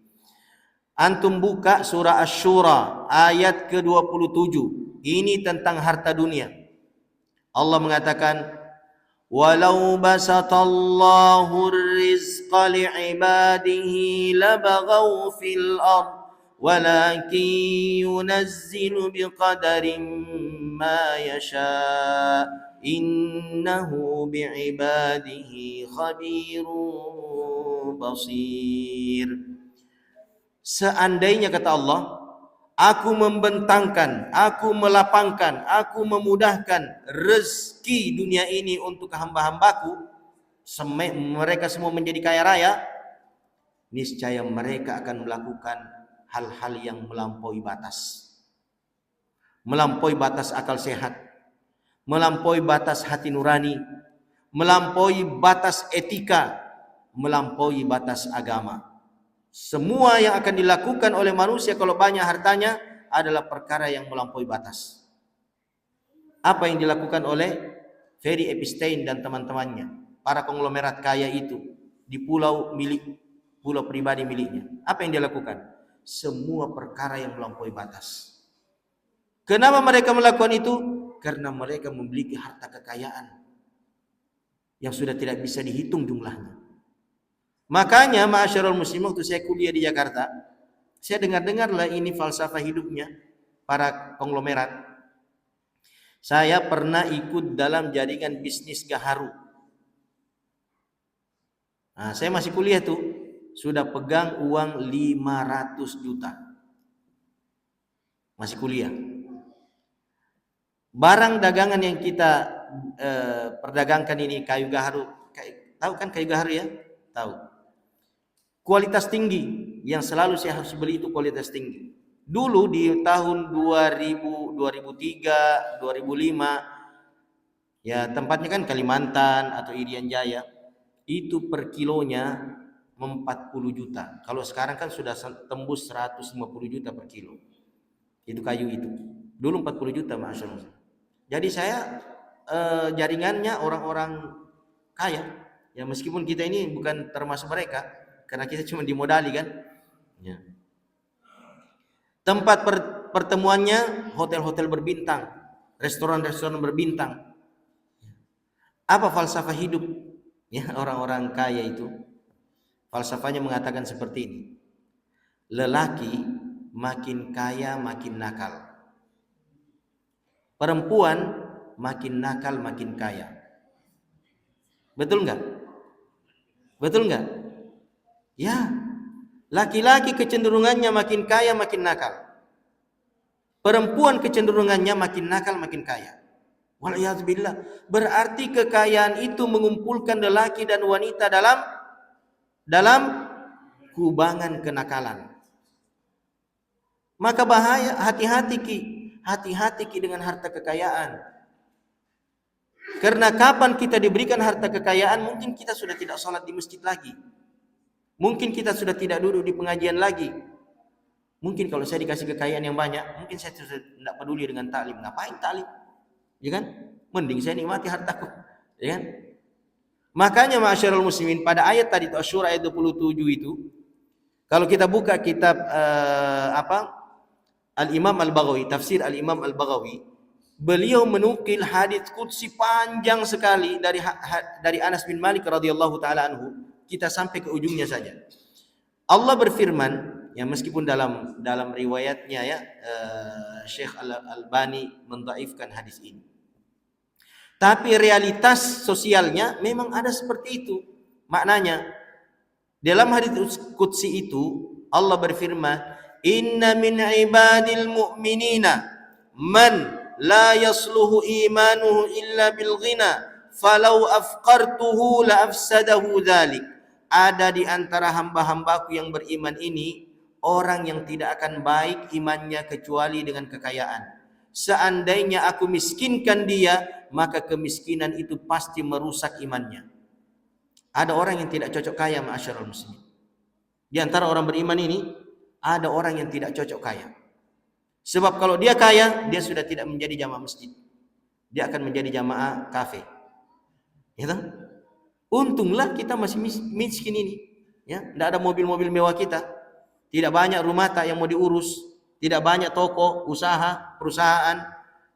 Antum buka surah Asy-Syura ayat ke-27. Ini tentang harta dunia. Allah mengatakan, Walau basatallahu rizqa li'ibadihi labaghaw fil ard walakin yunazzilu biqadarin ma yasha innahu bi'ibadihi khabirun basir. Seandainya, kata Allah, aku membentangkan, aku melapangkan, aku memudahkan rezeki dunia ini untuk hamba-hambaku, mereka semua menjadi kaya raya, niscaya mereka akan melakukan hal-hal yang melampaui batas akal sehat, melampaui batas hati nurani, melampaui batas etika, melampaui batas agama. Semua yang akan dilakukan oleh manusia kalau banyak hartanya adalah perkara yang melampaui batas. Apa yang dilakukan oleh Ferry Epstein dan teman-temannya, para konglomerat kaya itu di pulau pribadi miliknya? Apa yang dia lakukan? Semua perkara yang melampaui batas. Kenapa mereka melakukan itu? Karena mereka memiliki harta kekayaan yang sudah tidak bisa dihitung jumlahnya. Makanya ma'asyiral muslimin, waktu saya kuliah di Jakarta, saya dengar-dengarlah ini falsafah hidupnya para konglomerat. Saya pernah ikut dalam jaringan bisnis gaharu. Nah, saya masih kuliah tuh, sudah pegang uang 500 juta. Masih kuliah. Barang dagangan yang kita perdagangkan ini kayu gaharu. Tahu kan kayu gaharu ya? Tahu. Kualitas tinggi, yang selalu saya harus beli itu kualitas tinggi. Dulu di tahun 2000, 2003, 2005, ya tempatnya kan Kalimantan atau Irian Jaya, itu per kilonya 40 juta. Kalau sekarang kan sudah tembus 150 juta per kilo. Itu kayu itu. Dulu 40 juta, Masya Allah. Jadi saya jaringannya orang-orang kaya. Ya meskipun kita ini bukan termasuk mereka, karena kita cuma dimodali kan. Ya. Tempat pertemuannya hotel-hotel berbintang, restoran-restoran berbintang. Apa falsafah hidup ya orang-orang kaya itu? Falsafahnya mengatakan seperti ini. Lelaki makin kaya makin nakal. Perempuan makin nakal makin kaya. Betul enggak? Betul enggak? Ya, laki-laki kecenderungannya makin kaya makin nakal. Perempuan kecenderungannya makin nakal makin kaya. Waliyadzubillah. Berarti kekayaan itu mengumpulkan lelaki dan wanita dalam kubangan kenakalan. Maka bahaya, hati-hati ki dengan harta kekayaan. Karena kapan kita diberikan harta kekayaan, mungkin kita sudah tidak sholat di masjid lagi. Mungkin kita sudah tidak duduk di pengajian lagi. Mungkin kalau saya dikasih kekayaan yang banyak, mungkin saya sudah tidak peduli dengan taklim. Ngapain taklim? Ya kan? Mending saya nikmati hartaku. Ya kan? Makanya ma'asyiral muslimin, pada ayat tadi itu Asy-Syura ayat 27 itu, kalau kita buka kitab Al-Imam Al-Baghawi, tafsir Al-Imam Al-Baghawi, beliau menukil hadits qudsi panjang sekali dari Anas bin Malik radhiyallahu taala anhu. Kita sampai ke ujungnya saja. Allah berfirman, ya meskipun dalam riwayatnya ya Syekh Al-Albani mendhaifkan hadis ini. Tapi realitas sosialnya memang ada seperti itu. Maknanya dalam hadis qudsi itu Allah berfirman, "Inna min ibadil mu'minina man la yasluhu imanuhu illa bil ghina falau afqartuhu la afsadahu dzalik." Ada di antara hamba-hambaku yang beriman ini orang yang tidak akan baik imannya kecuali dengan kekayaan. Seandainya aku miskinkan dia, maka kemiskinan itu pasti merusak imannya. Ada orang yang tidak cocok kaya, ma'asyiral muslimin. Di antara orang beriman ini ada orang yang tidak cocok kaya. Sebab kalau dia kaya, dia sudah tidak menjadi jamaah masjid. Dia akan menjadi jamaah kafe. Ya kan? Untunglah kita masih miskin ini, ya, tidak ada mobil-mobil mewah kita, tidak banyak rumah tak yang mau diurus, tidak banyak toko, usaha, perusahaan,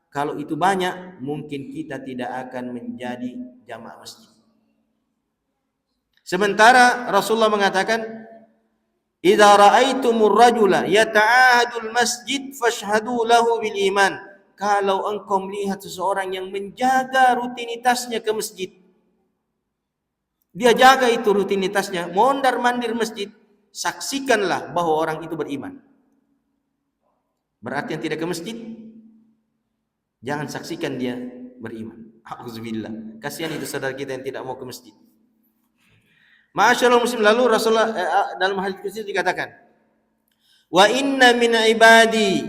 Kalau itu banyak, mungkin kita tidak akan menjadi jamaah masjid. Sementara Rasulullah mengatakan, "Idza ra'aitumur rajula yata'ahadul masjid fashhadu lahu bil iman." Kalau engkau melihat seseorang yang menjaga rutinitasnya ke masjid, dia jaga itu rutinitasnya, mondar-mandir masjid, saksikanlah bahwa orang itu beriman. Berarti yang tidak ke masjid, jangan saksikan dia beriman. Auzubillah. Kasihan itu saudara kita yang tidak mau ke masjid. Ma'asyiral muslim, lalu Rasulullah dalam hadis qudsi dikatakan, "Wa inna min ibadi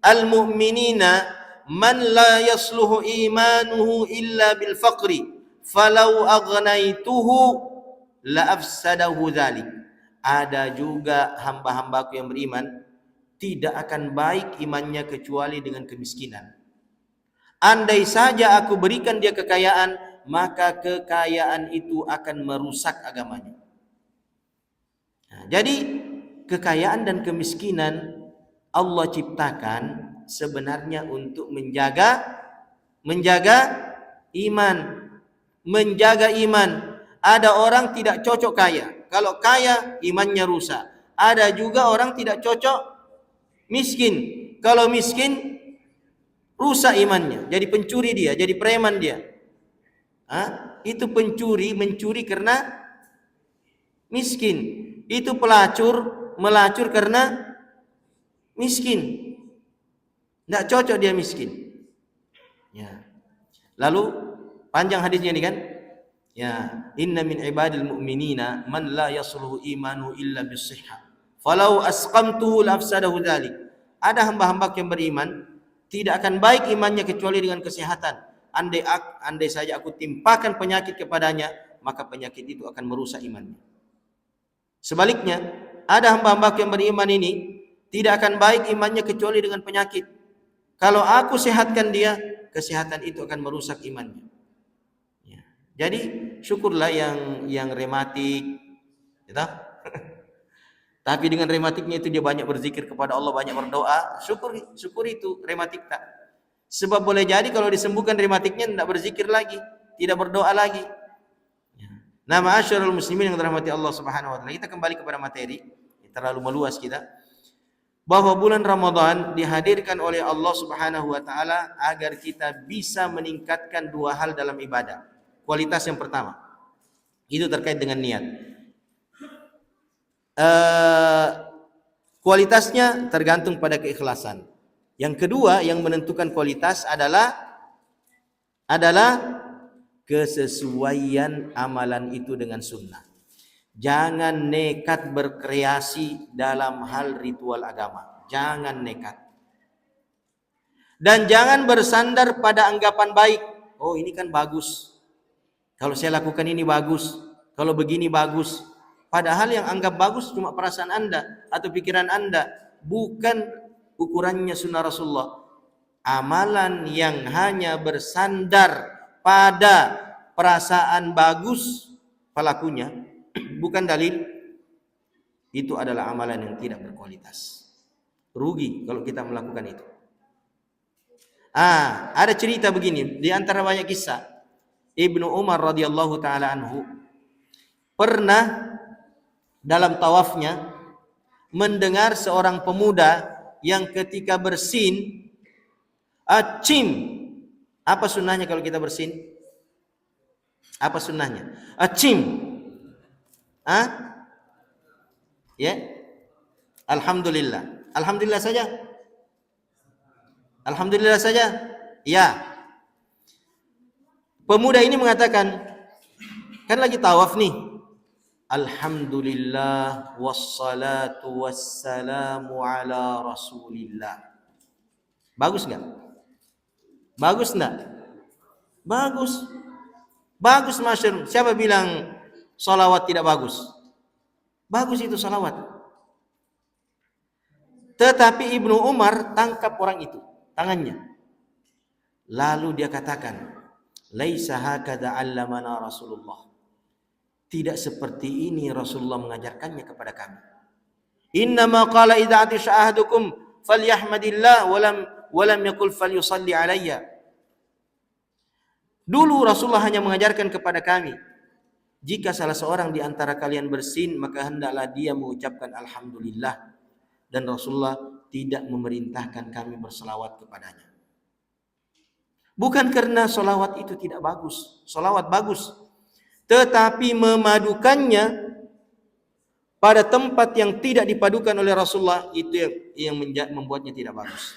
al-mu'minina man la yasluhu imanuhu illa bil faqri falau aghnaytuhu la afsadahu dzalik." Ada juga hamba-hambaku yang beriman tidak akan baik imannya kecuali dengan kemiskinan. Andai saja aku berikan dia kekayaan, maka kekayaan itu akan merusak agamanya. Nah, jadi kekayaan dan kemiskinan Allah ciptakan sebenarnya untuk menjaga iman, menjaga iman. Ada orang tidak cocok kaya. Kalau kaya imannya rusak. Ada juga orang tidak cocok miskin. Kalau miskin rusak imannya. Jadi pencuri dia, jadi preman dia. Itu mencuri karena miskin. Itu melacur karena miskin. Tidak cocok dia miskin. Ya. Lalu panjang hadisnya ini kan? Ya, inna min ibadil mu'minina man la yasluhu imanu illa bisihha. Falau asqamtuhu lafsadahu dzalik. Ada hamba-hamba yang beriman tidak akan baik imannya kecuali dengan kesehatan. Andai saja aku timpakan penyakit kepadanya, maka penyakit itu akan merusak imannya. Sebaliknya, ada hamba-hamba yang beriman ini tidak akan baik imannya kecuali dengan penyakit. Kalau aku sehatkan dia, kesehatan itu akan merusak imannya. Ya. Jadi syukurlah yang rematik, gitu. Tapi dengan rematiknya itu dia banyak berzikir kepada Allah, banyak berdoa. Syukur itu rematik tak. Sebab boleh jadi kalau disembuhkan rematiknya tidak berzikir lagi, tidak berdoa lagi. Nah, ma'asyiral muslimin yang dirahmati Allah Subhanahu wa taala, kita kembali kepada materi, terlalu meluas kita. Bahwa bulan Ramadan dihadirkan oleh Allah Subhanahu wa taala agar kita bisa meningkatkan dua hal dalam ibadah. Kualitas yang pertama, itu terkait dengan niat. Kualitasnya tergantung pada keikhlasan. Yang kedua yang menentukan kualitas adalah kesesuaian amalan itu dengan sunnah. Jangan nekat berkreasi dalam hal ritual agama. Jangan nekat. Dan jangan bersandar pada anggapan baik. Oh, ini kan bagus. Kalau saya lakukan ini bagus. Kalau begini bagus. Padahal yang anggap bagus cuma perasaan Anda atau pikiran Anda. Bukan ukurannya sunnah Rasulullah. Amalan yang hanya bersandar pada perasaan bagus pelakunya, bukan dalil, itu adalah amalan yang tidak berkualitas. Rugi kalau kita melakukan itu. Ada cerita begini, di antara banyak kisah, Ibnu Umar radhiyallahu taala anhu pernah dalam tawafnya mendengar seorang pemuda yang ketika bersin, acim. Apa sunnahnya kalau kita bersin? Apa sunnahnya? Acim. Ya. Alhamdulillah. Alhamdulillah saja. Alhamdulillah saja. Ya. Pemuda ini mengatakan, kan lagi tawaf nih. Alhamdulillah wassalatu wassalamu ala Rasulillah. Bagus enggak? Bagus enggak? Bagus. Bagus, masyaallah. Siapa bilang salawat tidak bagus? Bagus itu salawat. Tetapi Ibnu Umar tangkap orang itu, tangannya. Lalu dia katakan, "Laisa hakadha 'allamana Rasulullah." Tidak seperti ini Rasulullah mengajarkannya kepada kami. Innama qala idza atisha ahadukum falyahmadillah wa lam yaqul falyusalli alayya. Dulu Rasulullah hanya mengajarkan kepada kami, jika salah seorang di antara kalian bersin, maka hendaklah dia mengucapkan alhamdulillah, dan Rasulullah tidak memerintahkan kami berselawat kepadanya. Bukan karena solawat itu tidak bagus, solawat bagus, tetapi memadukannya pada tempat yang tidak dipadukan oleh Rasulullah itu yang membuatnya tidak bagus.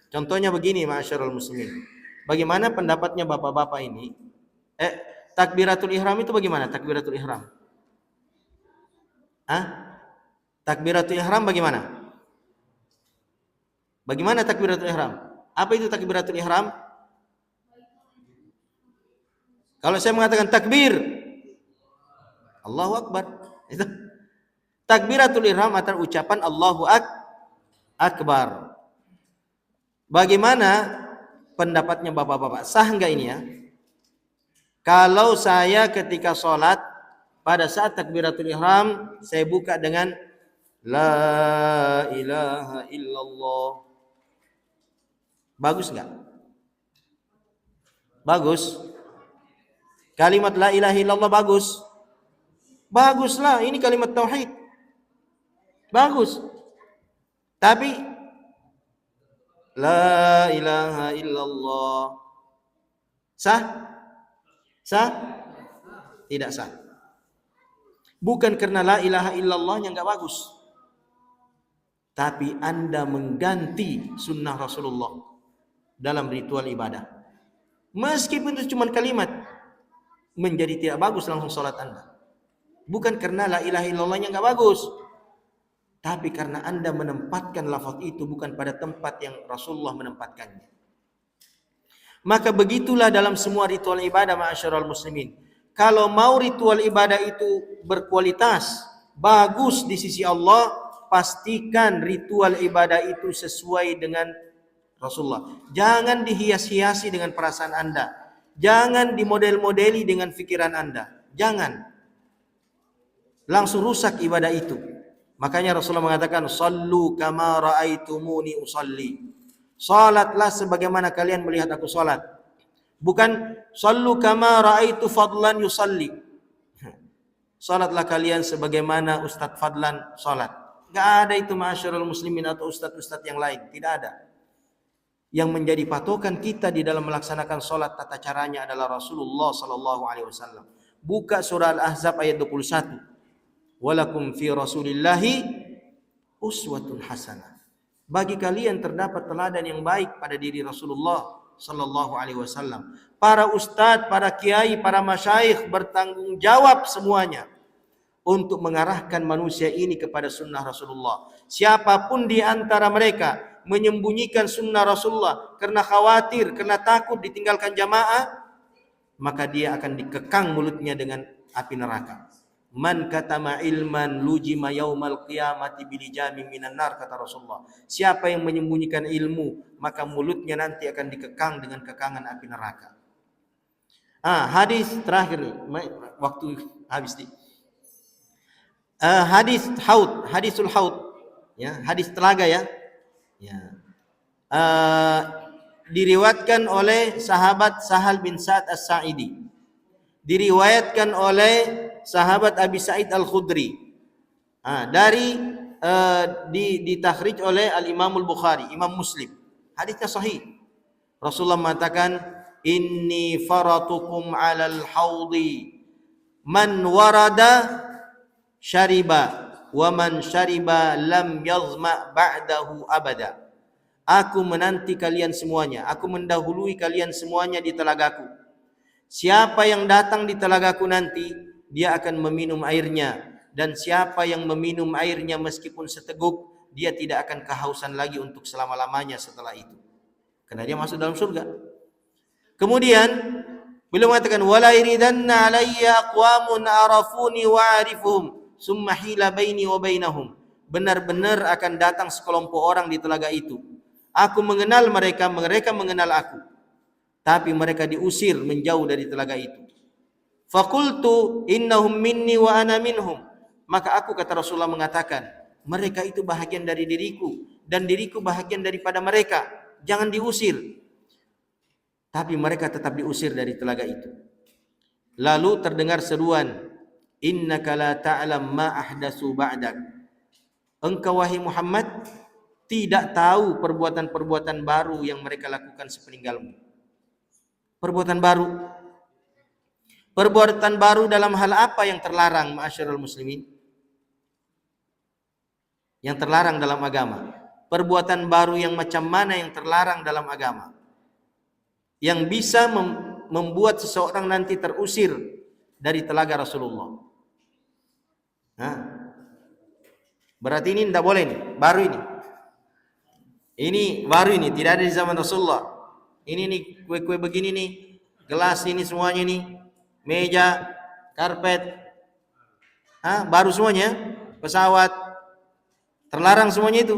Contohnya begini, ma'asyiral muslimin. Bagaimana pendapatnya bapak-bapak ini? Takbiratul ihram itu bagaimana? Takbiratul ihram. Takbiratul ihram bagaimana? Bagaimana takbiratul ihram? Apa itu takbiratul ihram? Kalau saya mengatakan takbir, Allahu Akbar, itu takbiratul ihram atau ucapan Allahu Akbar. Bagaimana pendapatnya bapak-bapak? Sah enggak ini ya? Kalau saya ketika sholat pada saat takbiratul ihram saya buka dengan la ilaha illallah, bagus enggak? Bagus. Kalimat la ilaha illallah bagus. Baguslah, ini kalimat tauhid. Bagus. Tapi la ilaha illallah sah? Sah? Tidak sah. Bukan karena la ilaha illallahnya enggak bagus, tapi Anda mengganti sunnah Rasulullah dalam ritual ibadah. Meskipun itu cuma kalimat, menjadi tidak bagus langsung sholat Anda. Bukan karena la ilaha illallahnya enggak bagus, tapi karena Anda menempatkan lafaz itu bukan pada tempat yang Rasulullah menempatkannya. Maka begitulah dalam semua ritual ibadah, ma'asyiral muslimin. Kalau mau ritual ibadah itu berkualitas, bagus di sisi Allah, pastikan ritual ibadah itu sesuai dengan Rasulullah. Jangan dihias-hiasi dengan perasaan Anda. Jangan dimodel-modeli dengan pikiran Anda. Jangan. Langsung rusak ibadah itu. Makanya Rasulullah mengatakan, "Shallu kama ra'aitumuni usalli." Salatlah sebagaimana kalian melihat aku salat. Bukan "Shallu kama ra'aitu fadlan yusalli." Salatlah kalian sebagaimana Ustadz Fadlan salat. Enggak ada itu, ma'asyiral muslimin, atau ustadz-ustadz yang lain, tidak ada. Yang menjadi patokan kita di dalam melaksanakan sholat tata caranya adalah Rasulullah sallallahu alaihi wasallam. Buka surah Al-Ahzab ayat 21. Walakum fi Rasulillahi uswatun hasanah. Bagi kalian terdapat teladan yang baik pada diri Rasulullah sallallahu alaihi wasallam. Para ustadz, para kiai, para masyayikh bertanggung jawab semuanya untuk mengarahkan manusia ini kepada sunnah Rasulullah. Siapapun di antara mereka menyembunyikan sunnah Rasulullah karena khawatir, karena takut ditinggalkan jamaah, maka dia akan dikekang mulutnya dengan api neraka. Man katama ilman lujima yaumal qiyamati bilijami minan nar, kata Rasulullah. Siapa yang menyembunyikan ilmu, maka mulutnya nanti akan dikekang dengan kekangan api neraka. Hadis terakhir nih, waktu habis nih. Hadis haud, hadisul haud, ya, hadis telaga ya. Ya. Diriwayatkan oleh sahabat Sahal bin Sa'ad As-Sa'idi, diriwayatkan oleh sahabat Abi Sa'id Al-Khudri, ditakhrij oleh Al-Imam Al-Bukhari, Imam Muslim. Hadisnya sahih. Rasulullah mengatakan, "Inni faratukum 'alal haudi, man warada syariba, wa man syariba lam yazma ba'dahu abada." Aku menanti kalian semuanya, aku mendahului kalian semuanya di telagaku. Siapa yang datang di telagaku nanti, dia akan meminum airnya, dan siapa yang meminum airnya meskipun seteguk, dia tidak akan kehausan lagi untuk selama-lamanya setelah itu, karena dia masuk dalam surga. Kemudian beliau mengatakan, "Wala iridanna alayya aqwamun arafuni wa arifuhum summa hila baini wa bainahum." Benar-benar akan datang sekelompok orang di telaga itu. Aku mengenal mereka, mereka mengenal aku, tapi mereka diusir menjauh dari telaga itu. Faqultu innahum minni wa ana minhum. Maka aku, kata Rasulullah, mengatakan, mereka itu bahagian dari diriku dan diriku bahagian daripada mereka. jangan diusir. Tapi mereka tetap diusir dari telaga itu. Lalu terdengar seruan, innaka la ta'lam ma ahdatsu ba'dak. Engkau wahai Muhammad tidak tahu perbuatan-perbuatan baru yang mereka lakukan sepeninggalmu. Perbuatan baru. Perbuatan baru dalam hal apa yang terlarang, ma'asyiral muslimin? Yang terlarang dalam agama. Perbuatan baru yang macam mana yang terlarang dalam agama? Yang bisa membuat seseorang nanti terusir dari telaga Rasulullah. Nah, berarti ini tidak boleh nih, baru ini. Ini baru ini, tidak ada di zaman Rasulullah. Ini nih kue-kue begini nih, gelas ini semuanya nih, meja, karpet, baru semuanya, pesawat, terlarang semuanya itu.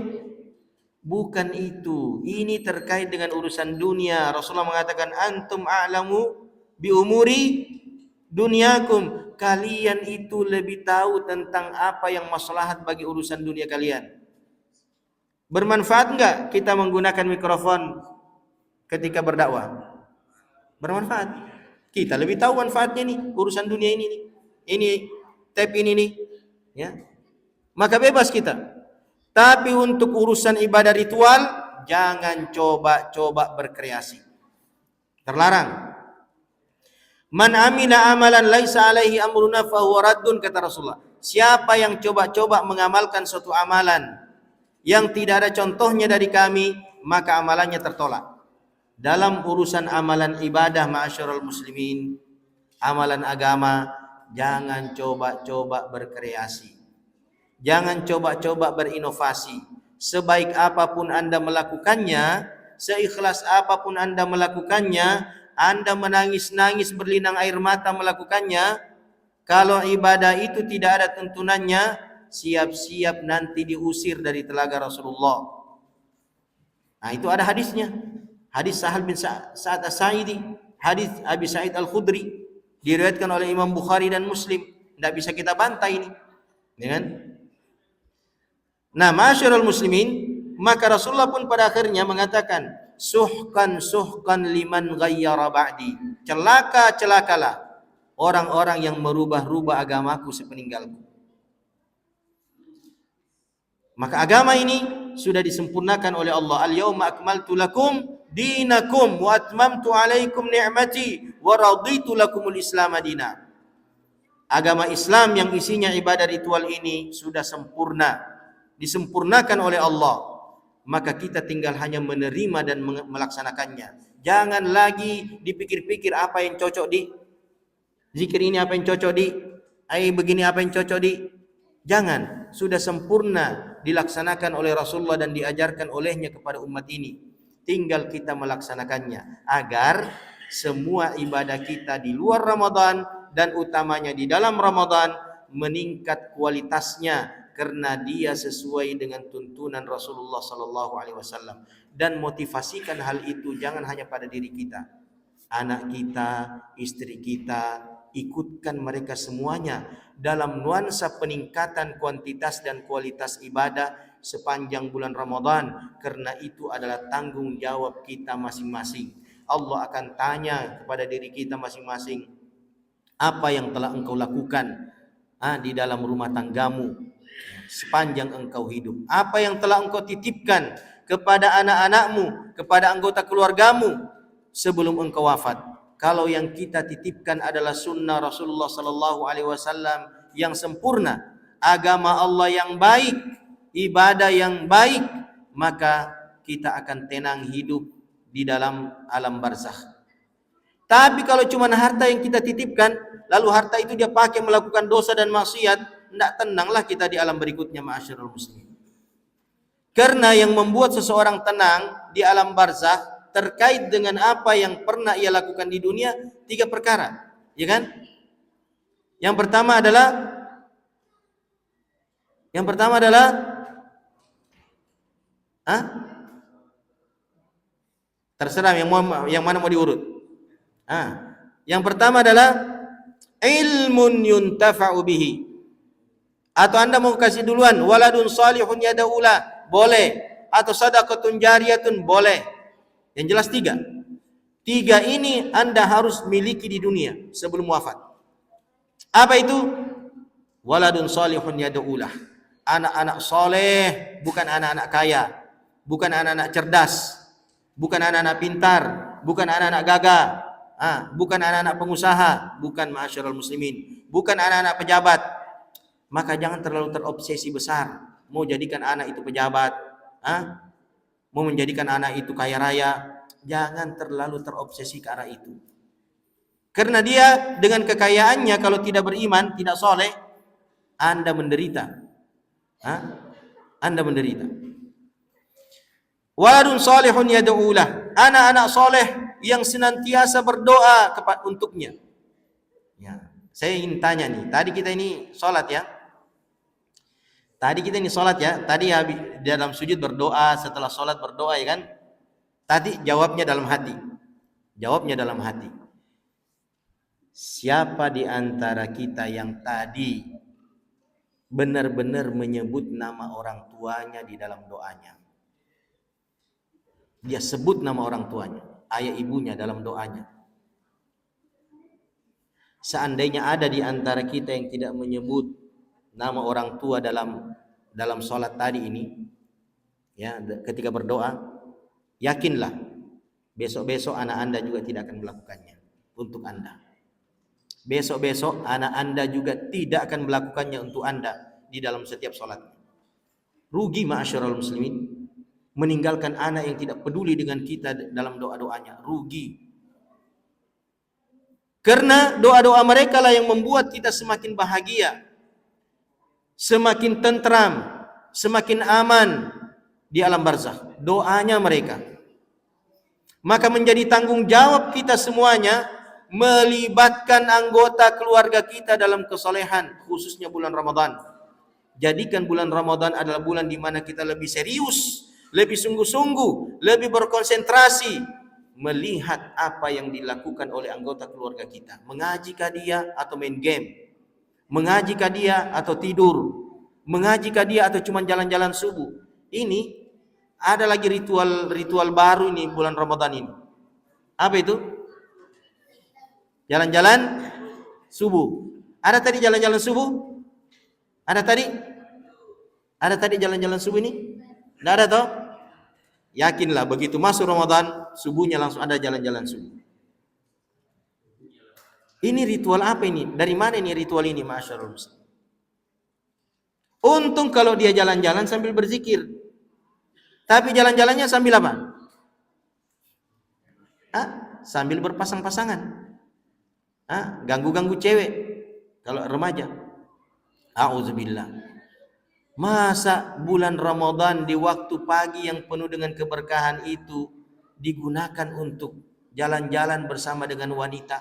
Bukan itu. Ini terkait dengan urusan dunia. Rasulullah mengatakan, antum a'lamu bi umuri dunyakum. Kalian itu lebih tahu tentang apa yang maslahat bagi urusan dunia kalian. Bermanfaat enggak kita menggunakan mikrofon ketika berdakwah? Bermanfaat. Kita lebih tahu manfaatnya nih, urusan dunia ini nih. Ini tape ini nih, ya. Maka bebas kita. Tapi untuk urusan ibadah ritual, jangan coba-coba berkreasi. Terlarang. Man amila amalan laisa alaihi amruna fahuwa raddun, kata Rasulullah. Siapa yang coba-coba mengamalkan suatu amalan yang tidak ada contohnya dari kami, maka amalannya tertolak. Dalam urusan amalan ibadah, ma'asyiral muslimin, amalan agama, jangan coba-coba berkreasi. Jangan coba-coba berinovasi. Sebaik apapun Anda melakukannya, seikhlas apapun Anda melakukannya, Anda menangis-nangis berlinang air mata melakukannya, kalau ibadah itu tidak ada tuntunannya, siap-siap nanti diusir dari telaga Rasulullah. Nah, itu ada hadisnya. Hadis Sahal bin Sa'ad As-Sa'idi, hadis Abi Sa'id Al-Khudri, diriwayatkan oleh Imam Bukhari dan Muslim. Tidak bisa kita bantai ini, ya kan? Nah, ma'asyiral muslimin, maka Rasulullah pun pada akhirnya mengatakan, suhkan liman ghayyara ba'di. Celakalah orang-orang yang merubah-rubah agamaku sepeninggalku. Maka agama ini sudah disempurnakan oleh Allah. Al-yawma akmaltu lakum dinakum wa atmamtu alaikum ni'mati wa raditu lakumul Islam madina. Agama Islam yang isinya ibadah ritual ini sudah sempurna, disempurnakan oleh Allah. Maka kita tinggal hanya menerima dan melaksanakannya. Jangan lagi dipikir-pikir apa yang cocok di zikir ini, apa yang cocok di begini, apa yang cocok di. Jangan, sudah sempurna dilaksanakan oleh Rasulullah dan diajarkan olehnya kepada umat ini. Tinggal kita melaksanakannya agar semua ibadah kita di luar Ramadan dan utamanya di dalam Ramadan meningkat kualitasnya, karena dia sesuai dengan tuntunan Rasulullah sallallahu alaihi wasallam. Dan motivasikan hal itu jangan hanya pada diri kita, anak kita, istri kita, ikutkan mereka semuanya dalam nuansa peningkatan kuantitas dan kualitas ibadah sepanjang bulan Ramadan, karena itu adalah tanggung jawab kita masing-masing. Allah akan tanya kepada diri kita masing-masing, apa yang telah engkau lakukan di dalam rumah tanggamu sepanjang engkau hidup? Apa yang telah engkau titipkan kepada anak-anakmu, kepada anggota keluargamu sebelum engkau wafat? Kalau yang kita titipkan adalah sunnah Rasulullah sallallahu alaihi wasallam yang sempurna, agama Allah yang baik, ibadah yang baik, maka kita akan tenang hidup di dalam alam barzakh. Tapi kalau cuma harta yang kita titipkan, lalu harta itu dia pakai melakukan dosa dan maksiat, tidak tenanglah kita di alam berikutnya, ma'asyiral muslimin. Karena yang membuat seseorang tenang di alam barzakh terkait dengan apa yang pernah ia lakukan di dunia, 3 perkara, ya kan? Yang pertama adalah terserah yang mana mau diurut. Yang pertama adalah ilmun yuntafa'u bihi. Atau Anda mau kasih duluan, waladun salihun yada'ula, boleh. Atau sadaqatun jariyatun, boleh. Yang jelas tiga. Tiga ini Anda harus miliki di dunia sebelum wafat. Apa itu? Waladun salihun yad'ulah. Anak-anak soleh, bukan anak-anak kaya, bukan anak-anak cerdas, bukan anak-anak pintar, bukan anak-anak gagah, bukan anak-anak pengusaha, bukan ma'asyiral muslimin, bukan anak-anak pejabat. Maka jangan terlalu terobsesi besar mau jadikan anak itu pejabat, mau menjadikan anak itu kaya raya. Jangan terlalu terobsesi ke arah itu. Karena dia dengan kekayaannya kalau tidak beriman, tidak soleh, Anda menderita. Anda menderita. Waladun salihun yad'ulah. Anak-anak soleh yang senantiasa berdoa untuknya. Ya, saya ingin tanya nih. Tadi kita ini sholat ya. Tadi dalam sujud berdoa, setelah sholat berdoa ya kan. Tadi jawabnya dalam hati. Siapa di antara kita yang tadi benar-benar menyebut nama orang tuanya di dalam doanya? Dia sebut nama orang tuanya, ayah ibunya dalam doanya. Seandainya ada di antara kita yang tidak menyebut nama orang tua dalam sholat tadi ini, ya, ketika berdoa, yakinlah besok-besok anak Anda juga tidak akan melakukannya untuk Anda. Besok-besok anak Anda juga tidak akan melakukannya untuk Anda di dalam setiap sholat. Rugi ma'asyiral muslimin meninggalkan anak yang tidak peduli dengan kita dalam doa-doanya. Rugi. Karena doa-doa mereka lah yang membuat kita semakin bahagia, semakin tentram, semakin aman di alam barzakh. Doanya mereka. Maka menjadi tanggung jawab kita semuanya melibatkan anggota keluarga kita dalam kesolehan, khususnya bulan Ramadan. Jadikan bulan Ramadan adalah bulan di mana kita lebih serius, lebih sungguh-sungguh, lebih berkonsentrasi melihat apa yang dilakukan oleh anggota keluarga kita. Mengajikah dia atau main game? Mengajikah dia atau tidur? Mengajikah dia atau cuma jalan-jalan subuh? Ini ada lagi ritual baru ini bulan Ramadan ini. Apa itu? Jalan-jalan subuh. Ada tadi jalan-jalan subuh? Ada tadi jalan-jalan subuh ini? Tidak ada toh? Yakinlah begitu masuk Ramadan, subuhnya langsung ada jalan-jalan subuh. Ini ritual apa ini? Dari mana ini ritual ini, masyaallah? Untung kalau dia jalan-jalan sambil berzikir. Tapi jalan-jalannya sambil apa? Sambil berpasang-pasangan. Ganggu-ganggu cewek kalau remaja. A'udzubillah. Masa bulan Ramadan di waktu pagi yang penuh dengan keberkahan itu digunakan untuk jalan-jalan bersama dengan wanita,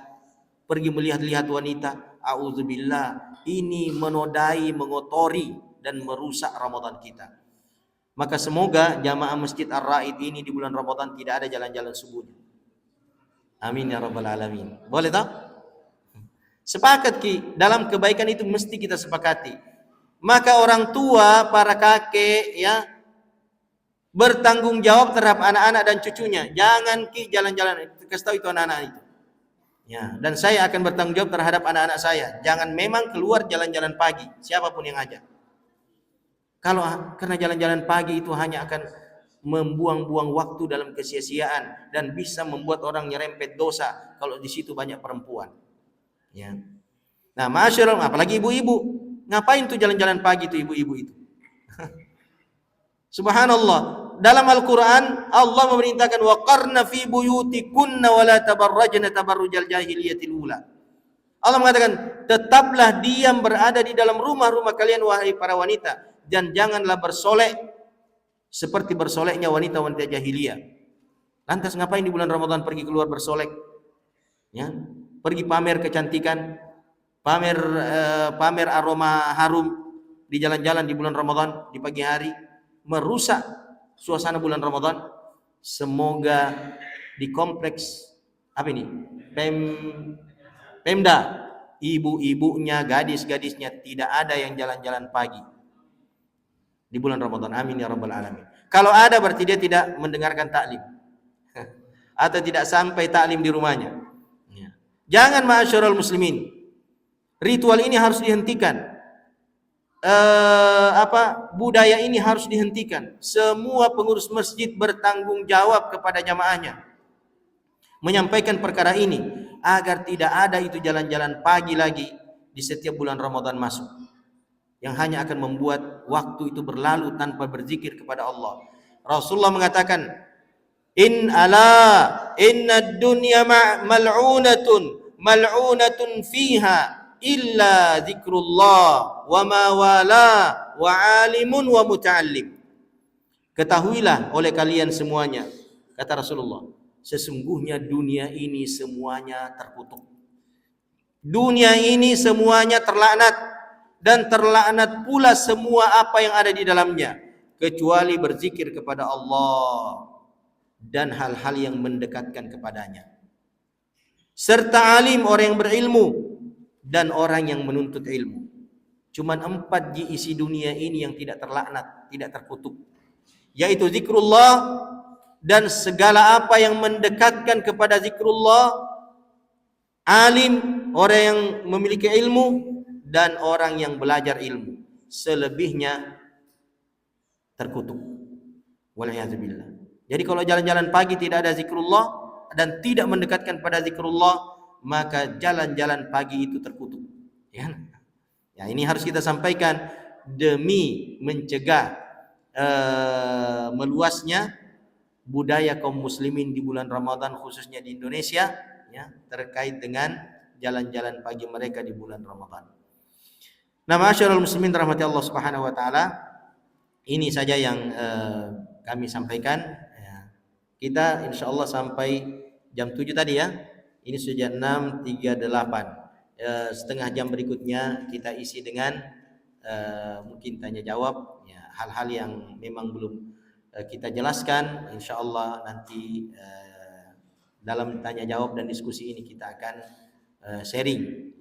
pergi melihat-lihat wanita? A'udzubillah. Ini menodai, mengotori dan merusak Ramadan kita. Maka semoga jamaah Masjid Ar-Raid ini di bulan Ramadan tidak ada jalan-jalan subuhnya. Amin ya rabbal alamin. Boleh tak? Sepakat ki, dalam kebaikan itu mesti kita sepakati. Maka orang tua, para kakek ya, bertanggung jawab terhadap anak-anak dan cucunya. Jangan ki jalan-jalan, kasih tahu itu anak-anak itu. Ya, dan saya akan bertanggung jawab terhadap anak-anak saya. Jangan memang keluar jalan-jalan pagi, siapapun yang ajak. Kalau karena jalan-jalan pagi itu hanya akan membuang-buang waktu dalam kesia-siaan dan bisa membuat orang nyerempet dosa kalau di situ banyak perempuan. Ya. Nah, masyaallah, apalagi ibu-ibu, ngapain tuh jalan-jalan pagi tuh ibu-ibu itu? Subhanallah, dalam Al-Qur'an Allah memerintahkan waqarna fi buyutikunna wa la tabarrajna tabarrujal jahiliyatil ula. Allah mengatakan, tetaplah diam berada di dalam rumah-rumah kalian wahai para wanita, dan janganlah bersolek seperti bersoleknya wanita-wanita jahiliyah. Lantas ngapain di bulan Ramadan pergi keluar bersolek? Ya, pergi pamer kecantikan, pamer aroma harum di jalan-jalan di bulan Ramadan di pagi hari, merusak suasana bulan Ramadan. Semoga di kompleks apa ini? Pemda, ibu-ibunya, gadis-gadisnya tidak ada yang jalan-jalan pagi di bulan Ramadan. Amin ya rabbal alamin. Kalau ada berarti dia tidak mendengarkan taklim. atau tidak sampai taklim di rumahnya. Ya. Jangan ma'asyiral muslimin. Ritual ini harus dihentikan. Budaya ini harus dihentikan. Semua pengurus masjid bertanggung jawab kepada jamaahnya menyampaikan perkara ini agar tidak ada itu jalan-jalan pagi lagi di setiap bulan Ramadan masuk, yang hanya akan membuat waktu itu berlalu tanpa berzikir kepada Allah. Rasulullah mengatakan, inna dunya mal'unatun fiha illa zikrullah wa ma wala wa alimun wa muta'allim. Ketahuilah oleh kalian semuanya, kata Rasulullah, sesungguhnya dunia ini semuanya terkutuk. Dunia ini semuanya terlaknat, dan terlaknat pula semua apa yang ada di dalamnya, kecuali berzikir kepada Allah dan hal-hal yang mendekatkan kepadanya, serta alim, orang yang berilmu, dan orang yang menuntut ilmu. Cuman 4 isi dunia ini yang tidak terlaknat, tidak terkutuk, yaitu zikrullah dan segala apa yang mendekatkan kepada zikrullah, alim, orang yang memiliki ilmu, dan orang yang belajar ilmu. Selebihnya terkutuk. Wal'iyadzubillah. Jadi kalau jalan-jalan pagi tidak ada zikrullah dan tidak mendekatkan pada zikrullah, maka jalan-jalan pagi itu terkutuk. Ya, ini harus kita sampaikan demi mencegah meluasnya budaya kaum muslimin di bulan Ramadan, khususnya di Indonesia, ya, terkait dengan jalan-jalan pagi mereka di bulan Ramadan. Nah, ma'asyiral muslimin rahmati Allah Subhanahu wa taala, ini saja yang kami sampaikan. Ya. Kita insyaallah sampai jam 7 tadi ya. Ini sudah 6.38. Setengah jam berikutnya kita isi dengan mungkin tanya jawab, ya, hal-hal yang memang belum kita jelaskan. Insyaallah nanti dalam tanya jawab dan diskusi ini kita akan sharing